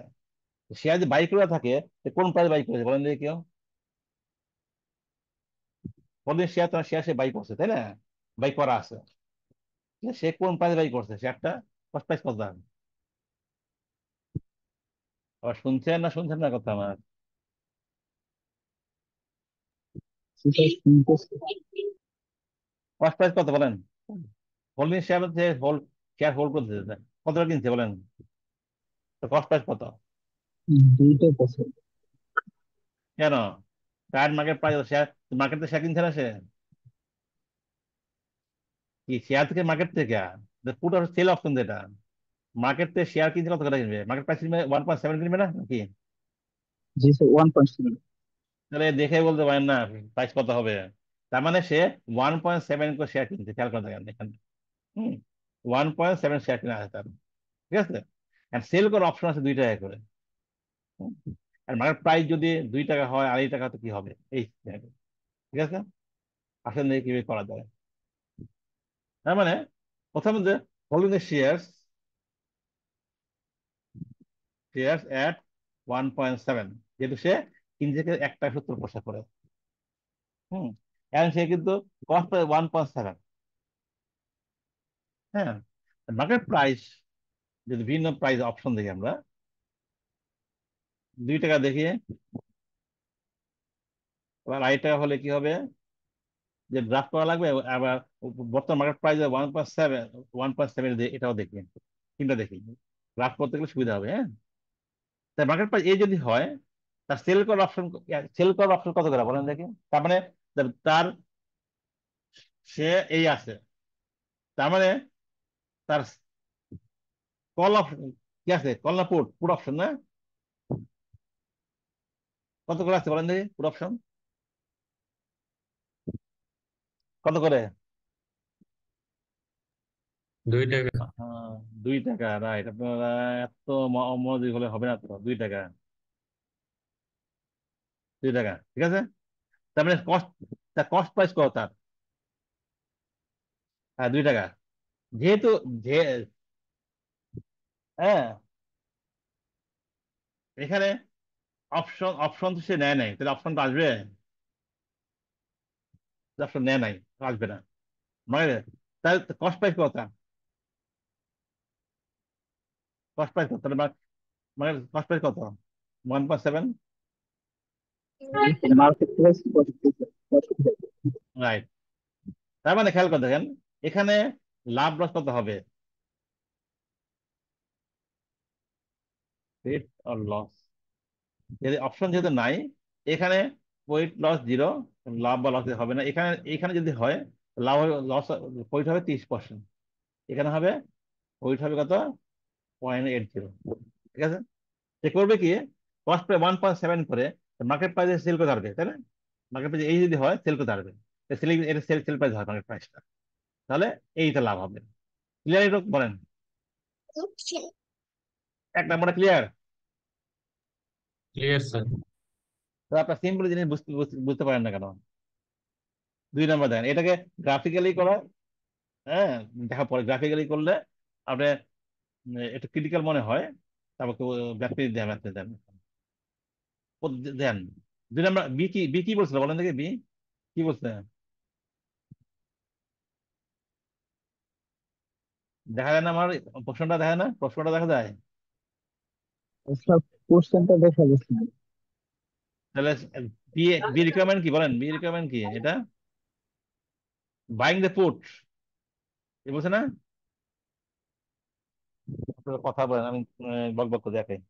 শেয়ার যদি বাই করা থাকে, কোন প্রাইস বাই করেছে বলেন দেখি কেউ, হোল্ডিং শেয়ার তোমার শেয়ার সে বাই করছে, তাই না? বাই করা আছে, সে কোন প্রাইস বাই করছে, শেয়ারটা কস্ট প্রাইস কত দাম? আবার শুনছেন না শুনছেন না কথা আমার? সেটা শুনতেছি। কস্ট প্রাইস কত বলেন? হোল্ডিং শেয়ার যে শেয়ার হোল্ড করতে কত টাকা কিনছে বলেন, তো কস্ট প্রাইস কত? দুইটা বছর। কেন? কারেন্ট মার্কেট প্রাইস শেয়ার, মার্কেটে শেয়ার কিনছে না সে? কি শেয়ার থেকে মার্কেট থেকে? পুট আর সেল অপশন যেটা, মার্কেট থেকে শেয়ার কিনছে কত করে কিনবে? মার্কেট প্রাইস কিনবে 1.7 কিনবে না নাকি? জি স্যার, 1.7। তাহলে দেখে বলতে পারেন না প্রাইস কত হবে? তার মানে সে 1.7 করে শেয়ার কিনছে, খেয়াল করে দেখেন এখানে। হুম, 1.7 শেয়ার কিনা আছে তার, ঠিক আছে। আর সেল করার অপশন আছে 2 টাকা করে। হুম, আর মার্কেট প্রাইস যদি 2 টাকা হয়, 2.5 টাকা, তো কি হবে এই জায়গায়, ঠিক আছে। আসলে কিভাবে করা যায়, তার মানে প্রথমে যে হোল্ডিং দ্য শেয়ার্স এট 1.7, যেহেতু সে কিনছে 1 টাকা 70 পয়সা করে। হুম, এখন সে কিন্তু কস্ট প্রাইস 1.7। হ্যাঁ, মার্কেট প্রাইস যদি ভিন্ন প্রাইস অপশন দেখি আমরা, 2 টাকা দেখি, আবার 2.5 টাকা হলে কি হবে, যে ড্রাফট করা লাগবে। আবার বর্তমান মার্কেট প্রাইস 1.7, 1.7 এটাও দেখি, তিনটা দেখি, ড্রাফট করতে গেলে সুবিধা হবে। হ্যাঁ, তাই মার্কেট প্রাইস এই যদি হয়, তার সেল করার অপশন কত করে বলেন দেখি। তার মানে তার সে এই আছে, তার মানে তার কল অপশন কি আছে, কল না পুট? পুট অপশন না, কত করে আছে বলেন দেখি পুট অপশন কত করে? 2 টাকা। 2 টাকা, রাইট। আপনারা এত অমনোযোগী হলে হবে না তো। 2 টাকা, 2 টাকা, ঠিক আছে। তার মানে তার কস্ট প্রাইস কত তার? হ্যাঁ, 2 টাকা। যেহেতু যে হ্যাঁ, এখানে অপশন তো সে নেয় নাই, তাহলে অপশন তো আসবে, অপশন নেয় নাই, আসবে না মানে। তাহলে কস্ট প্রাইস কত তার? কস্ট প্রাইস কত তাহলে? মানে কস্ট প্রাইস কত? 1.7, মার্কেট প্রাইস কত? রাইট। তার মানে খেয়াল করে দেখেন, এখানে লাভ লস কত হবে, প্রফিট আর লস। যদি অপশন যেহেতু নাই, এখানে প্রফিট লস জিরো, লাভ বা লস হবে না। এখানে এখানে যদি হয়, লাভ হবে, লস, প্রফিট হবে 30%, এখানে হবে প্রফিট হবে কত, 0.80, ঠিক আছে। সে করবে কি, কস্ট প্রাইস 1.7 করে মার্কেট প্রাইসে সেল করতে পারবে, তাই না? মার্কেট প্রাইস এই যদি হয়, সেল করতে পারবে, সেলিং এটা সেল সেল প্রাইস হয় মার্কেট প্রাইসটা, তাহলে এইটা লাভ হবে। ক্লিয়ার এটা বলেন, 1 নম্বরটা ক্লিয়ার? Clear sir. তো আপনার সিম্পল জিনিস বুঝতে বুঝতে পারেন না কেন? 2 নম্বর দেখেন, এটাকে গ্রাফিক্যালি করা। হ্যাঁ, দেখা পরে গ্রাফিক্যালি করলে আপনি একটু ক্রিটিক্যাল মনে হয়, তারপর ব্যাপারে দেন, আপনি দেন, দেন। 2 নম্বর বি কি বলছিল বলেন দেখি, বি কি বলছে? দেখা যায় না আমার প্রশ্নটা, দেখা যায় না প্রশ্নটা, দেখা যায়? স্যার, কোশ্চেনটা দেখা যাচ্ছে না। তাহলে বি বি রিকোয়ারমেন্ট কি বলেন, বি রিকোয়ারমেন্ট কি এটা? বাইং দ্য পুট, এ বলছে না? আপনারা কথা বলেন, আমি বক বক করে দেখাই।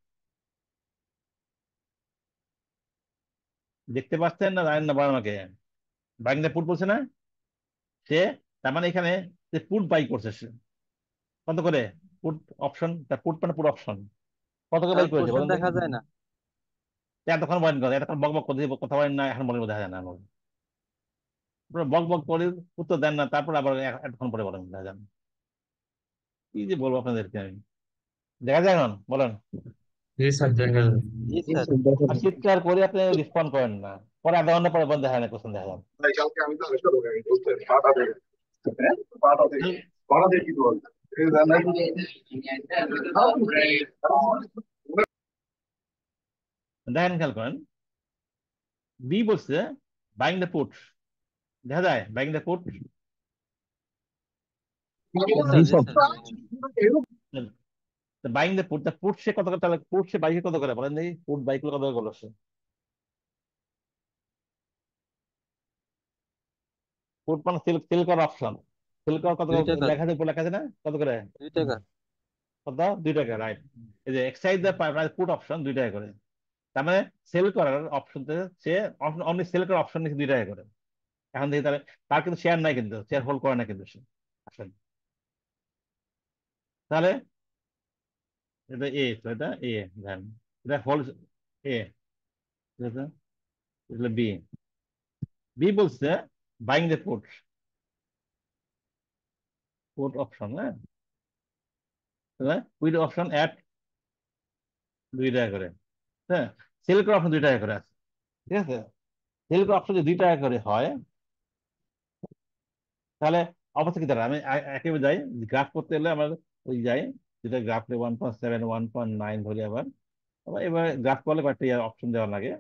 দেখতে পাচ্ছেন না জানেন না বলেন আমাকে? বাইং দ্য পুট বলছে না সে? তার মানে এখানে যে পুট বাই করছে সে, কত করে? পুট অপশন, তার পুট মানে পুট অপশন কত করে স্যার বাই করেছে কোশ্চেন বলেন দেখি? দেখা যায় না। এতক্ষণ বলেন কথা, এতক্ষণ বক বক করে কথা বলেন না, এখন বলেন দেখা যায় না আমার। আপনারা বক বক করে উত্তর দেন না, তারপর আবার এতক্ষণ পরে বলেন দেখা যান। কি যে বলবো আপনাদেরকে আমি, দেখা যায় এখন বলেন। জি স্যার, দেখা যায়। জি জি স্যার। স্যার, দেখা আর যাচ্ছে। চিৎকার করে আপনি রেসপন্ড করেন না, পরে আধা ঘন্টা পরে বন্ধ দেখা যায়, কোশ্চেন দেখা যান। ভাই কালকে আমি তো আসলে বুঝতে পাঠাতে হ্যাঁ পাঠাতে পাঠাতে কি বল দেখেন, খেয়াল করেন, বি বলছে বাইং দ্য পুট, দেখা যায় বাইং দ্য পুট? জি sir. Buying the put, the put say কত করে, তাহলে পুট সে বাইকে কত করে বলেন দেখি, পুট বাইক কত করে করলো সে? পুট মানে সেল, সেল করার অপশন, সেল করার কত 2 করে টাকা, লেখা আছে, উপর লেখা আছে না কত করে? 2 টাকা। কত? 2 টাকা, রাইট। এই যে এক্সাইজ দ্য পুট অপশন 2 টাকা করে, তার মানে সেল করার অপশন, সে অনলি সেল করার অপশন নিচ্ছে 2 টাকা করে। এখন দেখি তাহলে তার কিন্তু শেয়ার নাই, কিন্তু শেয়ার হোল্ড করে না কিন্তু সে আসলে। তাহলে এটা এ, তো এটা এ, দেন এটা হোল্ড এ, এটা বি। বি বলছে buying the put, put option, হ্যাঁ, উইথ অপশন অ্যাট 2 টাকা করে, হ্যাঁ। সেল করার অপশন 2 টাকা করে আছে, ঠিক আছে। সেল করার অপশন যদি 2 টাকা করে হয়, তাহলে অবস্থা কি দাঁড়ায়? আমি একেবারে যাই গ্রাফ করতে এলে আমার, ওই যাই, যেটা গ্রাফ 1.7 1.9 ধরি আবার, আবার এবার গ্রাফ করলে কয়েকটা অপশন দেওয়া লাগে।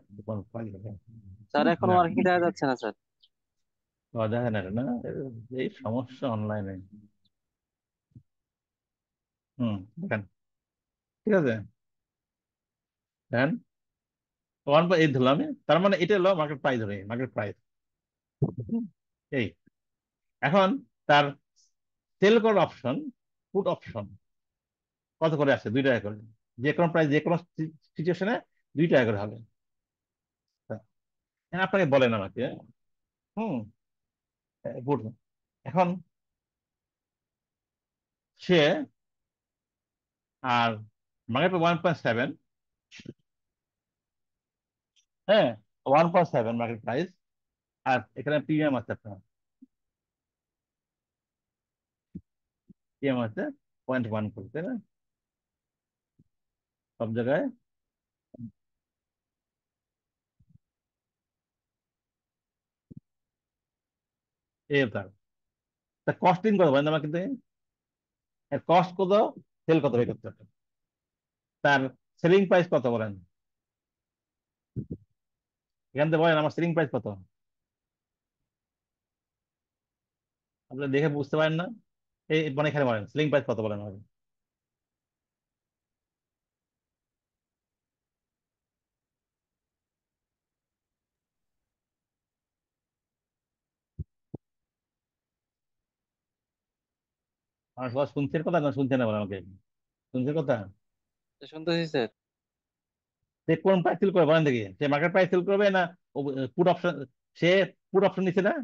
স্যার এখন না, ওয়ার্কিং দেখা যাচ্ছে না স্যার। দেখেন এটা না, এই সমস্যা অনলাইনে। দেখেন, ঠিক আছে, দেখেন 1.8 ধরলাম আমি, তার মানে এটা হলো মার্কেট প্রাইস, ধরে মার্কেট প্রাইস এই। এখন তার সেল করার অপশন, পুট অপশন কত করে আছে? 2 টাকা করে। যে কোনো প্রাইস, যে কোনো সিচুয়েশনে 2 টাকা করে হবে। হ্যাঁ, আপনাকে বলেন আমাকে, হুম, পুট। এখন সে আর মার্কেট 1.7, হ্যাঁ, 1.7 মার্কেট প্রাইস, আর এখানে প্রিমিয়াম আছে, আপনার প্রিমিয়াম আছে 0.1 করতে না সব জায়গায়। তার তা কস্টিং কত বলেন আমাকে, কিন্তু কস্ট কত, সেল কত বের করতে হবে, তার সেলিং প্রাইস কত বলেন, এখান থেকে বলেন আমার সেলিং প্রাইস কত। আপনি দেখে বুঝতে পারেন না, এই মানে এখানে বলেন সেলিং প্রাইস কত বলেন আমাকে। আমার সবাই শুনছেন কথা না, শুনছেন না বলেন আমাকে, শুনছেন কথা? শুনতেছি স্যার। সে কোন প্রাইস সেল করে বলেন দেখি, সে মার্কেট প্রাইস সেল করবে না পুট অপশন? সে পুট অপশন নিচ্ছে না,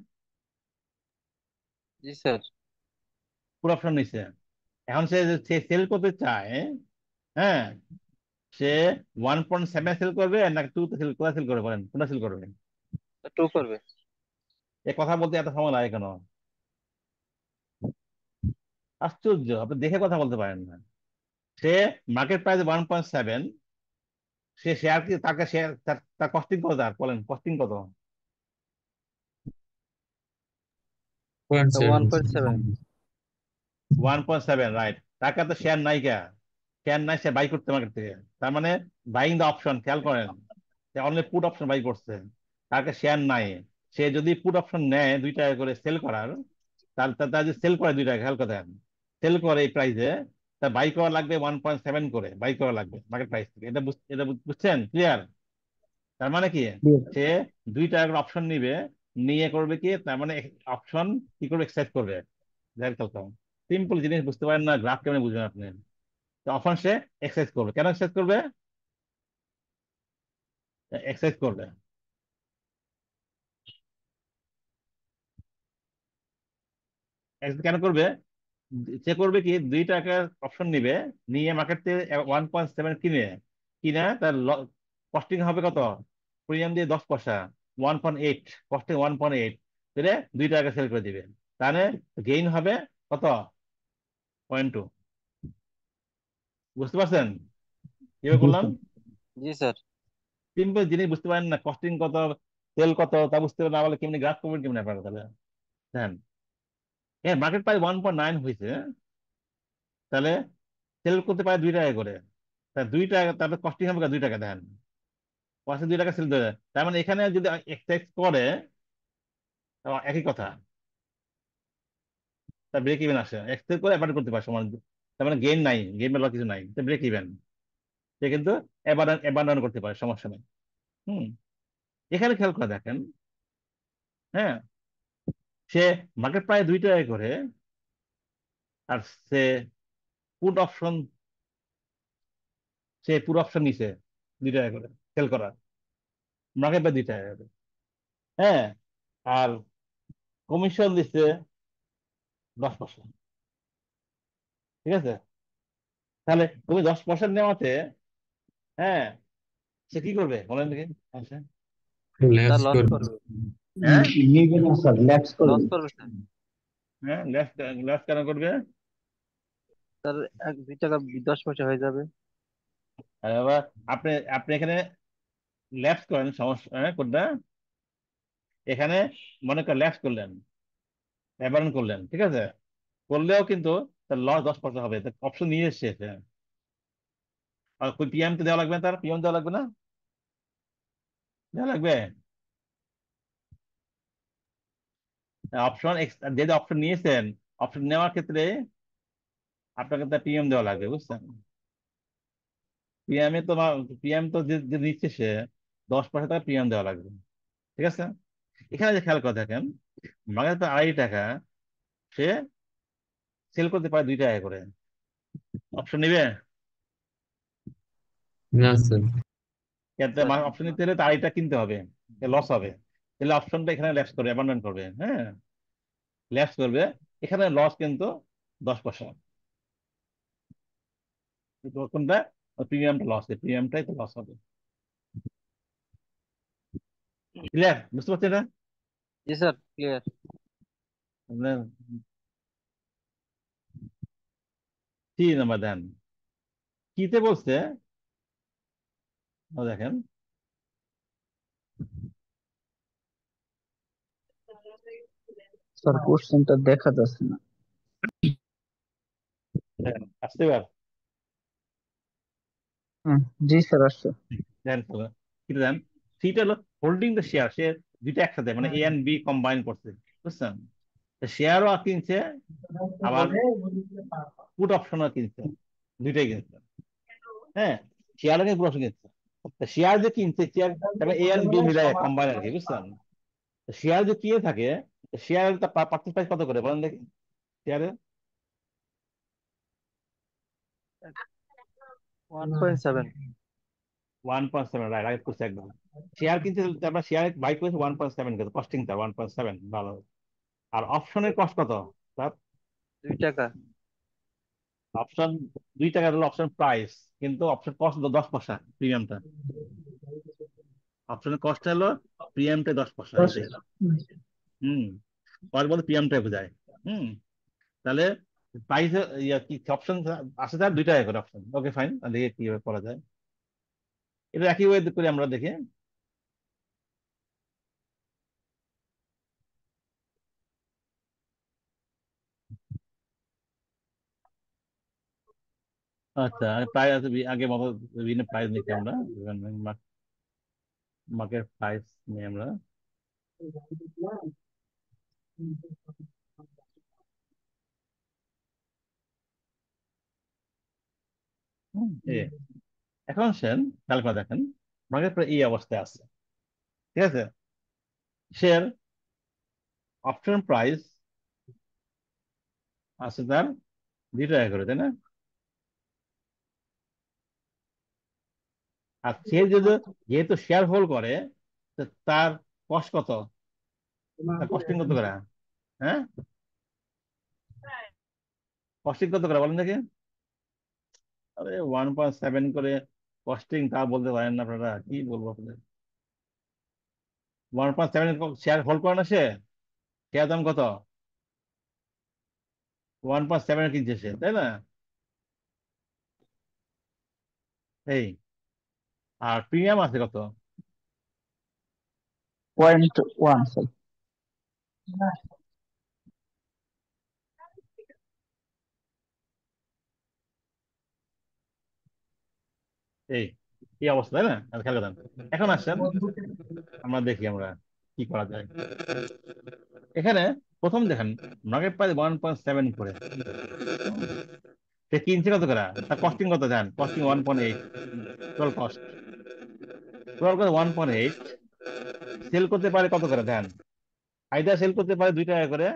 জি স্যার। পুট অপশন নিচ্ছে। এখন সে সেল করতে চায়, হ্যাঁ, সে 1.7 সেল করবে না 2 সেল, কোথায় সেল করবে বলেন, কোনটা সেল করবে? 2 করবে। এ কথা বলতে এত সময় লাগে কেন? আশ্চর্য, আপনি দেখে কথা বলতে পারেন না। সে মার্কেট প্রাইস 1.7, সে শেয়ার কি, তাকে শেয়ার, তার কস্টিং কত, তার বলেন কস্টিং কত? 0.7। 1.7। 1.7, রাইট। তাকে তো শেয়ার নাই, কে শেয়ার নাই, সে বাই করতে মার্কেট থেকে, তার মানে বাইং দ্য অপশন, খেয়াল করেন, সে অনলি পুট অপশন বাই করছে, তাকে শেয়ার নাই। সে যদি পুট অপশন নেয় 2 টাকা করে সেল করার, তাহলে তার যে সেল করে 2 টাকা, খেয়াল করেন, সেল করে এই প্রাইসে, তা বাই করা লাগবে 1.7 করে, বাই করা লাগবে মার্কেট প্রাইস থেকে। এটা বুঝছেন, ক্লিয়ার? তার মানে কি, সে 2 টাকা করে অপশন নিবে, নিয়ে করবে কি, তার মানে অপশন কি করবে, এক্সাইজ করবে। সিম্পল জিনিস বুঝতে পারেন না, গ্রাফ কেমন বুঝবেন আপনি? তখন সে এক্সারসাইজ করবে, কেন এক্সারসাইজ করবে? এক্সারসাইজ করবে, কেন করবে? সে করবে কি, 2 টাকার অপশন নিবে, নিয়ে মার্কেট থেকে 1.7 কিনে, কিনে তার কস্টিং হবে কত, প্রিমিয়াম দিয়ে 10 পয়সা, 1.8, কস্টিং 1.8, তাহলে 2 টাকা সেল করে দিবে, তাহলে গেইন হবে কত, 0.2। বুঝতে পারছেন কিভাবে জি করলাম? স্যার। জি স্যার। সিম্পল জিনিস বুঝতে পারেন না, কস্টিং কত, সেল কত, তা বুঝতে না পারলে কেমনি গ্রাফ করবেন, কেমনি আপনারা তাহলে? হ্যাঁ, হ্যাঁ, মার্কেট প্রাইস 1.9 হয়েছে, তাহলে সেল করতে পারে 2 টাকা করে, তা 2 টাকা, তারপরে কস্টিং হবে 2 টাকা, দেন 2 টাকা সেল দেবে, তার মানে এখানে যদি এক্সেস করে, একই কথা, তার ব্রেক ইভেন আসে এক্সেল করে অ্যাবান্ডন করতে পারে সমান, তার মানে গেইন নাই, গেইন বা কিছু নাই, ব্রেক ইভেন, সে কিন্তু অ্যাবান্ডন করতে পারে, সমস্যা নেই। হুম। এখানে খেয়াল করে দেখেন, হ্যাঁ, সে মার্কেট প্রায় 2 টাকা করে, আর সে পুট অপশন, সে পুট অপশন নিছে 2 টাকা করে, সেল করার মার্কেট প্রায় 2 টাকা করে, হ্যাঁ, আর কমিশন দিচ্ছে 10%। ঠিক আছে, তাহলে তুমি 10% নেওয়াতে, হ্যাঁ, সে কি করবে বলেন দেখি? আচ্ছা, স্যার ল্যাপস লস করবে। করবে। হ্যাঁ, নিবে না স্যার, ল্যাপস লস করবে। করবে স্যার। হ্যাঁ, লেফট লেফট কেন করবে? স্যার 2 টাকা 10 পয়সা হয়ে যাবে। আর আবার আপনি আপনি এখানে ল্যাপস করেন, সমস্যা, হ্যাঁ, কোনটা এখানে মনে করেন ল্যাপস করলেন, অ্যাবারন করলেন, ঠিক আছে, করলেও কিন্তু তার লস 10% হবে, অপশন নিয়ে এসছে সে। আর পিএম তো দেওয়া লাগবে না, তার পিএম দেওয়া লাগবে না, দেওয়া লাগবে। অপশন যে যে অপশন নিয়েছেন, অপশন নেওয়ার ক্ষেত্রে আপনাকে তার পিএম দেওয়া লাগবে, বুঝছেন? পিএম এ তো পিএম তো যে যে নিচ্ছে সে 10% তার পিএম দেওয়া লাগবে, ঠিক আছে। এখানে যে খেয়াল করে দেখেন, মার্কেট তো 2.5 টাকা, সে সেল করতে পারে 2 টাকা করে, অপশন নিবে? না স্যার। স্যার অপশন নিতে হলে তার 2.5 টাকা কিনতে হবে, লস হবে, তাহলে অপশনটা এখানে ল্যাপস করবে, অ্যাবান্ডন করবে, হ্যাঁ, ল্যাপস করবে, এখানে লস কিন্তু 10%। কিন্তু কোনটা? প্রিমিয়ামটা লস, প্রিমিয়ামটাই তো লস হবে। ক্লিয়ার, বুঝতে পারছেন না? জি স্যার ক্লিয়ার। আপনার 3 নাম্বার দেন, কিতে বলছে, দেখেন, স্যার কোশ্চেনটা দেখা যাচ্ছে না। দেখেন আসতে পার, হুম, জি স্যার আসছে। দেখেন কিতে দেন, সিটা হলো হোল্ডিং দ্য শেয়ার, সে দুইটা একসাথে মানে এ এন্ড বি কম্বাইন করছে, বুঝছেন? শেয়ারও কিনছে, আবার পুট অপশনও কিনছে, দুইটাই কিনছে, হ্যাঁ, শেয়ার আগে পুট অপশন কিনছে। শেয়ার যে কিনছে, শেয়ার তারপরে এ এন্ড বি মিলাই কম্বাইন আর কি, বুঝছেন? শেয়ার যে কিনে থাকে, শেয়ার তার পার্চেস প্রাইস কত করে বলেন দেখি, শেয়ারে 1.7। 1.7, রাইট, রাইট করছে একদম। শেয়ার কিনতে, তারপর শেয়ার বাই করেছে 1.7 করে, কস্টিং তার 1.7, ভালো। আর অপশনের কস্ট কত তার? 2 টাকা। অপশন 2 টাকা হলো অপশন প্রাইস, কিন্তু অপশন কস্ট 10 পয়সা, প্রিমিয়ামটা, অপশনের কস্ট হলো প্রিমিয়ামটা 10 পয়সা, এইটাই। হুম, কয়েক বলতে প্রিমিয়ামটা বোঝায়। হুম, তাহলে প্রাইস, কি অপশন আছে তার 2 টাকা করে অপশন, ওকে ফাইন, দেখে কিভাবে করা যায়, এটা একই ওয়ে করে আমরা দেখি। আচ্ছা, প্রাইস আছে, আগে মতো বিভিন্ন প্রাইস নিচ্ছি আমরা, মার্কেট প্রাইস নিয়ে আমরা, হুম, এখন সেন খেয়াল করে দেখেন, মার্কেট প্রায় এই অবস্থায় আছে, ঠিক আছে, শেয়ার অপশন প্রাইস আছে তার 2 টাকা করে, তাই না? আর সে যদি, যেহেতু শেয়ার হোল্ড করে, তো তার কষ্ট কত, তার কস্টিং কত করে, হ্যাঁ, কস্টিং কত করে বলেন দেখি? আরে 1.7 করে কস্টিং, তা বলতে পারেন না আপনারা, কি বলবো আপনাদের? 1.7 শেয়ার হোল্ড করে না সে, শেয়ার দাম কত? 1.7 কিনছে সে, তাই না? এই, আর প্রিমিয়াম আছে কত? 0.1 স্যার। এই এই অবস্থা, তাই না? খেয়াল করেন, এখন আসছেন আমরা দেখি আমরা কি করা যায়। এখানে প্রথম দেখেন মার্কেট প্রাইস 1.7 করে সে কিনছে কত করে, তার কস্টিং কত দেন, কস্টিং 1.8, টোটাল কস্ট 1.8, সেল করতে পারে কত করে দেন, আইদার সেল করতে পারে 2 টাকা করে,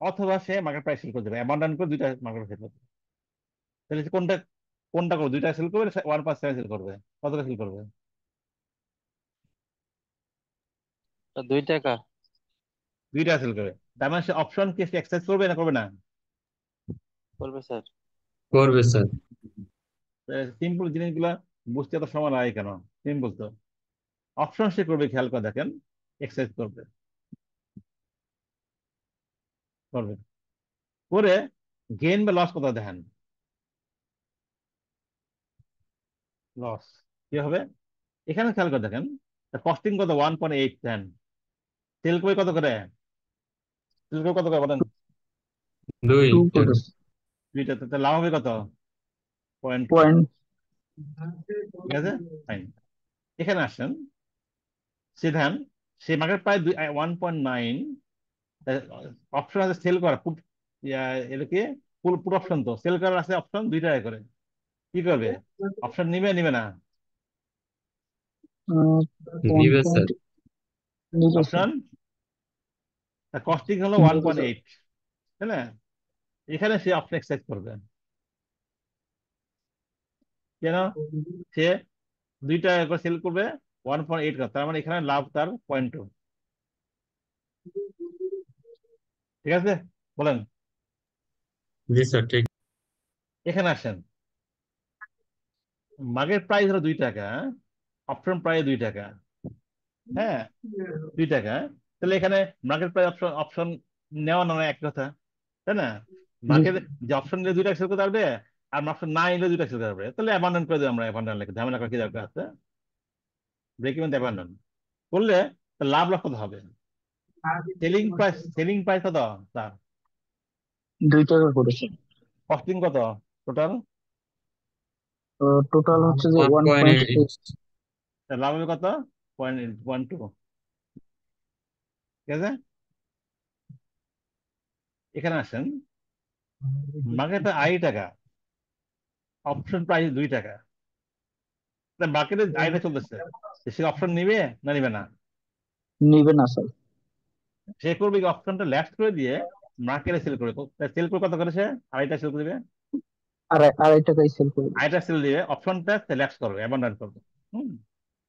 অথবা সে মার্কেট প্রাইস সেল করতে পারে, অ্যাবান্ডন করে 2 টাকা মার্কেট সেল করতে পারে। তাহলে সে কোনটা কোনটা করবে, 2 টাকা সেল করবে, 1.7 সেল করবে, কত টাকা সেল করবে? 2 টাকা। 2 টাকা সেল করবে। তার মানে সে অপশন কি এক্সারসাইজ করবে না করবে না? করবে স্যার। করবে স্যার। সিম্পল জিনিসগুলা বুঝতে এত সময় লাগে কেন? সিম্পল তো, অপশন সে করবে, খেয়াল করে দেখেন, এক্সারসাইজ করবে করবে করে গেইন বা লস কত দেখেন, লস কি হবে এখানে খেয়াল করে দেখেন, কস্টিং কত 1.8 দেন, সেল করবে কত করে, সেল করবে কত করে বলেন? 2 2 টাকা। করে দুইটাতে তাহলে লাভ হবে কত, 0.2। পয়েন্ট। ঠিক আছে, ফাইন। এখানে আসেন, সে ধান সে মার্কেট প্রায় 1.9, অপশন আছে সেল করা, পুট, এটা কি পুট অপশন, তো সেল করার আছে অপশন 2 টাকা করে, কি করবে, অপশন নিবে নিবে না? ওয়ান নিবে স্যার। পয়েন্ট নিবে স্যার। অপশন কস্টিং হলো নিবে স্যার। 1.8, তাই না? এখানে সে অপশন এক্সারসাইজ করবে, কেন? সে 2 টাকা করে সেল করবে, 1.8 করে, তার মানে এখানে লাভ তার 0.2। ঠিক আছে, বলেন। জি স্যার ঠিক। এখানে আসেন, মার্কেট প্রাইস হলো 2 টাকা, অপশন প্রাইস 2 টাকা, হ্যাঁ 2 টাকা, তাহলে এখানে মার্কেট প্রাইস অপশন অপশন নেওয়া না এক কথা, তাই না? জি মার্কেট যে অপশন নিলে 2 টাকা সেল করতে পারবে, আর অপশন না নিলে 2 টাকা সেল করতে পারবে, তাহলে অ্যাবান্ডন করে দেবো আমরা, অ্যাবান্ডন লিখে ঝামেলা করে কি দরকার আছে, ব্রেক ইভেন অ্যাবান্ডন করলে তার লাভ লাভ কত হবে, সেলিং প্রাইস কত তার, 2 টাকা করেছে। কস্টিং কত টোটাল, তো টোটাল হচ্ছে যে 1.8। 1.8। লাভ হবে কত, 0.12। ঠিক আছে, এখানে আসেন, মার্কেটে 2.5 টাকা, অপশন প্রাইস 2 টাকা, মার্কেটে আইটা চলতেছে, সে অপশন নিবে না নিবে না? নিবে না স্যার। সে করবে কি, অপশনটা লেফট করে দিয়ে মার্কেটে সেল করবে, সেল করে কত করে সে, 2.5 সেল করবে, আড়াই টাকায় সেল করে দিচ্ছে। 2.5 সেল দিয়ে অপশনটা সে লেফট করবে, অ্যাবান্ডন করবে। হুম,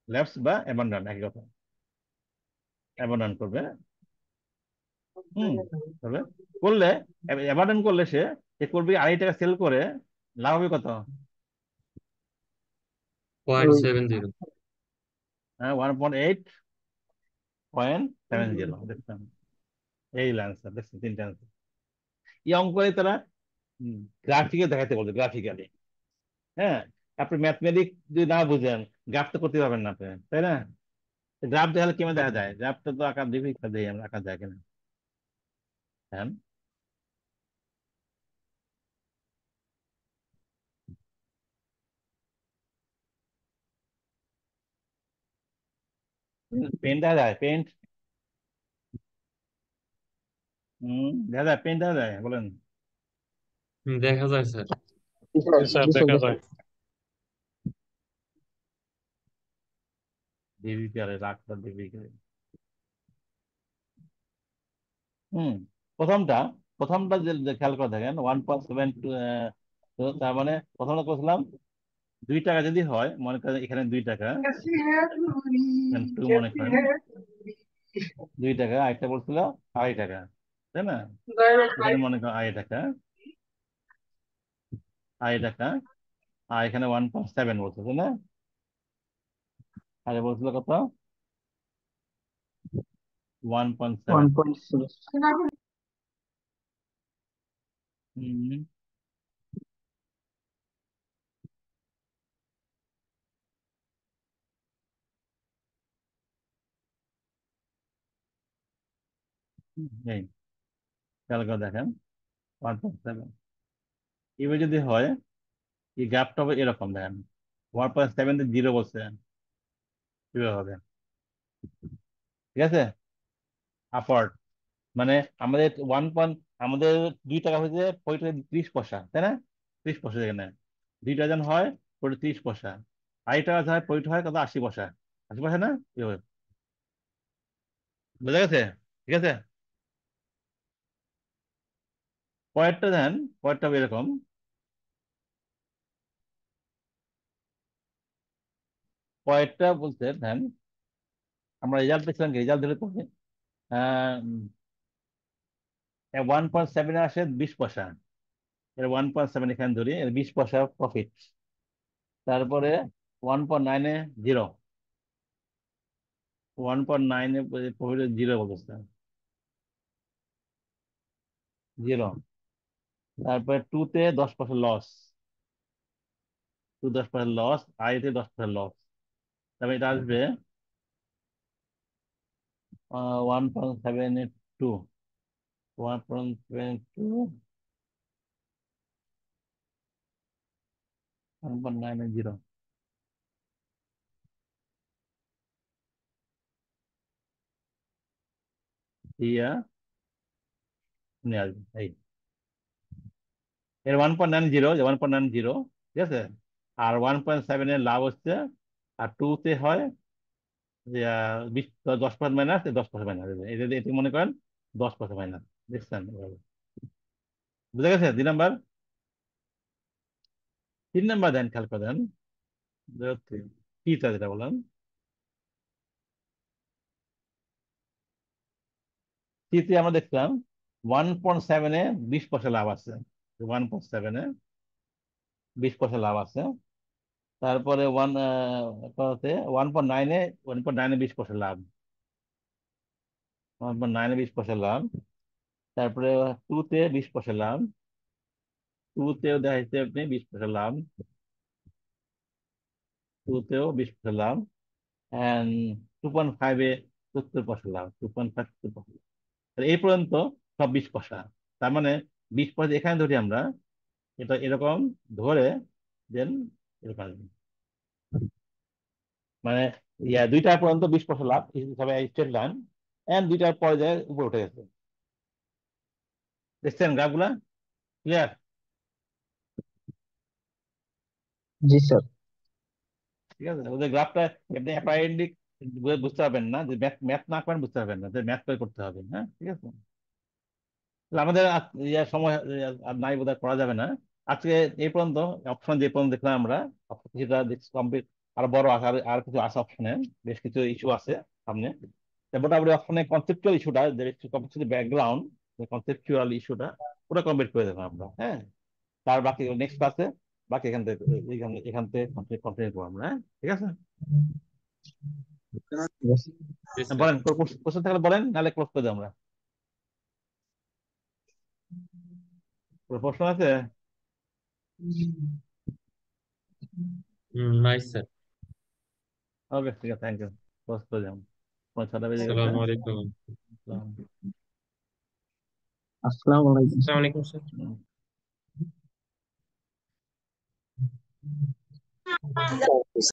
লেফট বা অ্যাবান্ডন একই কথা, অ্যাবান্ডন করবে। হুম, করবে, করলে অ্যাবান্ডন করলে সে সে করবে 2.5 টাকা সেল করে, লাভ হবে কত, ওই 0.70। হ্যাঁ 1.8.70 দেখছেন, এই অ্যান্সার দেখছেন, 3টা অ্যান্সার। এই অঙ্কে তারা গ্রাফিকে দেখাতে বলছে, গ্রাফিক্যালি, হ্যাঁ। আপনি ম্যাথমেটিক্স যদি না বুঝেন, গ্রাফ তো করতে পারবেন না আপনি, তাই না? গ্রাফ দেখালে কেমন দেখা যায়, গ্রাফটা তো আঁকা দেখি দেই আমরা, আঁকা যায় কিনা, হ্যাঁ। পেন দেখা যায়, পেন, দেখা যায়, পেন দেখা যায়, বলেন। দেখা যায় স্যার। জি স্যার, স্যার জি স্যার দেখা দেখা যায়। ডিভিকে আরে রাখটা ডিভিকে। হুম, প্রথমটা প্রথমটা যে খেয়াল করে দেখেন 1.7, তো তার মানে প্রথমটা করছিলাম 2 টাকা যদি হয়, মনে করেন এখানে 2 টাকা, এখানে 2 মনে করেন 2 টাকা, আরেকটা বলছিল 2.5 টাকা, তাই না? এখানে মনে করেন 2.5 টাকা, 2.5 টাকা, আর এখানে 1.7 বলছে, তাই না? আর এ বলছিল কত, 1.7। 1.6। হম, এই খেয়াল করে দেখেন 1.7, এবার যদি হয় এই গ্যাপটা হবে এরকম, দেখেন 1.7 জিরো বলছে, কিভাবে হবে? ঠিক আছে, আপওয়ার্ড, মানে আমাদের আমাদের 2 টাকা হয়েছে 30 পয়সা, তাই না? 30 পয়সা যেখানে 2 ডজন হয় 30 পয়সা, 2.5 টাকা হয় হয় কত, 80 পয়সা। 80 পয়সা না, এভাবে। বুঝা গেছে? ঠিক আছে। পরেরটা দেন, পরেরটা হবে এরকম। পরেরটা বলতে দেন, আমরা রেজাল্ট পেয়েছিলাম কি, রেজাল্ট দিলে তো 1.7 আসে 20 পয়সা, এর 1.7 এখানে ধরি, এর 20 পয়সা প্রফিট। তারপরে 1.9-এ 0, 1.9-এ প্রফিট 0 বলতেছে, 0। তারপরে 2-তে 10% লস, 10% লস, আইতে 10% লস। তারপরে এটা আসবে 1.7-এ 2, 1.7-এ 2, 1.9-এ 0। দিয়া নিয়ে আসবে এই, এর 1.9 1.9, ঠিক আছে। আর 1.7-এর লাভ হচ্ছে, আর 2-তে হয় যে 10% মাইনাস, 10% মাইনাস, এটা মনে করেন 10% মাইনাস। দেখছেন এভাবে? বুঝা গেছে? 2 নাম্বার। 3 নাম্বার দেন, খেয়াল করে দেন, যেটা বললাম, সিতে আমরা দেখলাম 1.7-এ 20 পয়সা লাভ আছে, 1.7-এ 20 পয়সা লাভ আছে। তারপরে 1.9-এ 20 পয়সা লাভ, 1.9-এ 20 পয়সা লাভ। তারপরে 2-তে 20 পয়সা লাভ, 2-তেও দেখা যাচ্ছে আপনি 20 পয়সা লাভ, 2-তেও 20 পয়সা লাভ। অ্যান্ড 2.5-এ 70 পয়সা লাভ, 2.5 70 পয়সা। এই পর্যন্ত সব 20 পয়সা। তার মানে 20 পয়সা এখানে ধরি আমরা, এটা এরকম ধরে দেন এরকম আসবে। মানে 2টা পর্যন্ত 20 পয়সা লাভ হিসাবে স্ট্রেট লাইন, এন্ড 2টার পরে যায় উপরে উঠে গেছে। দেখছেন গ্রাফগুলা? ক্লিয়ার? জি স্যার। ঠিক আছে, ওদের গ্রাফটা আপনি অ্যাপারেন্টলি বুঝতে পারবেন না, যে ম্যাথ ম্যাথ না করেন বুঝতে পারবেন না, যে ম্যাথ করে করতে হবে। হ্যাঁ, ঠিক আছে। তাহলে আমাদের সময় আর নাই, বোধহয় করা যাবে না আজকে। এই পর্যন্ত অপশন যে পর্যন্ত দেখলাম আমরা, কিছুটা কমপ্লিট, আরো বড় আছে, আর কিছু আছে অপশনে, বেশ কিছু ইস্যু আছে সামনে। মোটামুটি অপশনে কনসেপচুয়াল ইস্যুটা, যে ব্যাকগ্রাউন্ড, কনসেপচুয়াল ইস্যুটা পুরো কমপ্লিট করে দেবো আমরা। হ্যাঁ, তার বাকি নেক্সট ক্লাসে, বাকি এখান থেকে এখান থেকে কন্টিনিউ করবো আমরা। হ্যাঁ, ঠিক আছে। জি স্যার। বলেন, কোশ্চেন থাকলে বলেন, নাহলে ক্লোজ করে দেবো আমরা। কোনো প্রশ্ন আছে? নাই স্যার। ওকে, ঠিক আছে, থ্যাংক ইউ। ক্লোজ করে দেবো, 6টা বেজে গেছে। আসসালামু আলাইকুম। আসসালাম। আসসালামু আলাইকুম। আসসালামু আলাইকুম স্যার। হুম।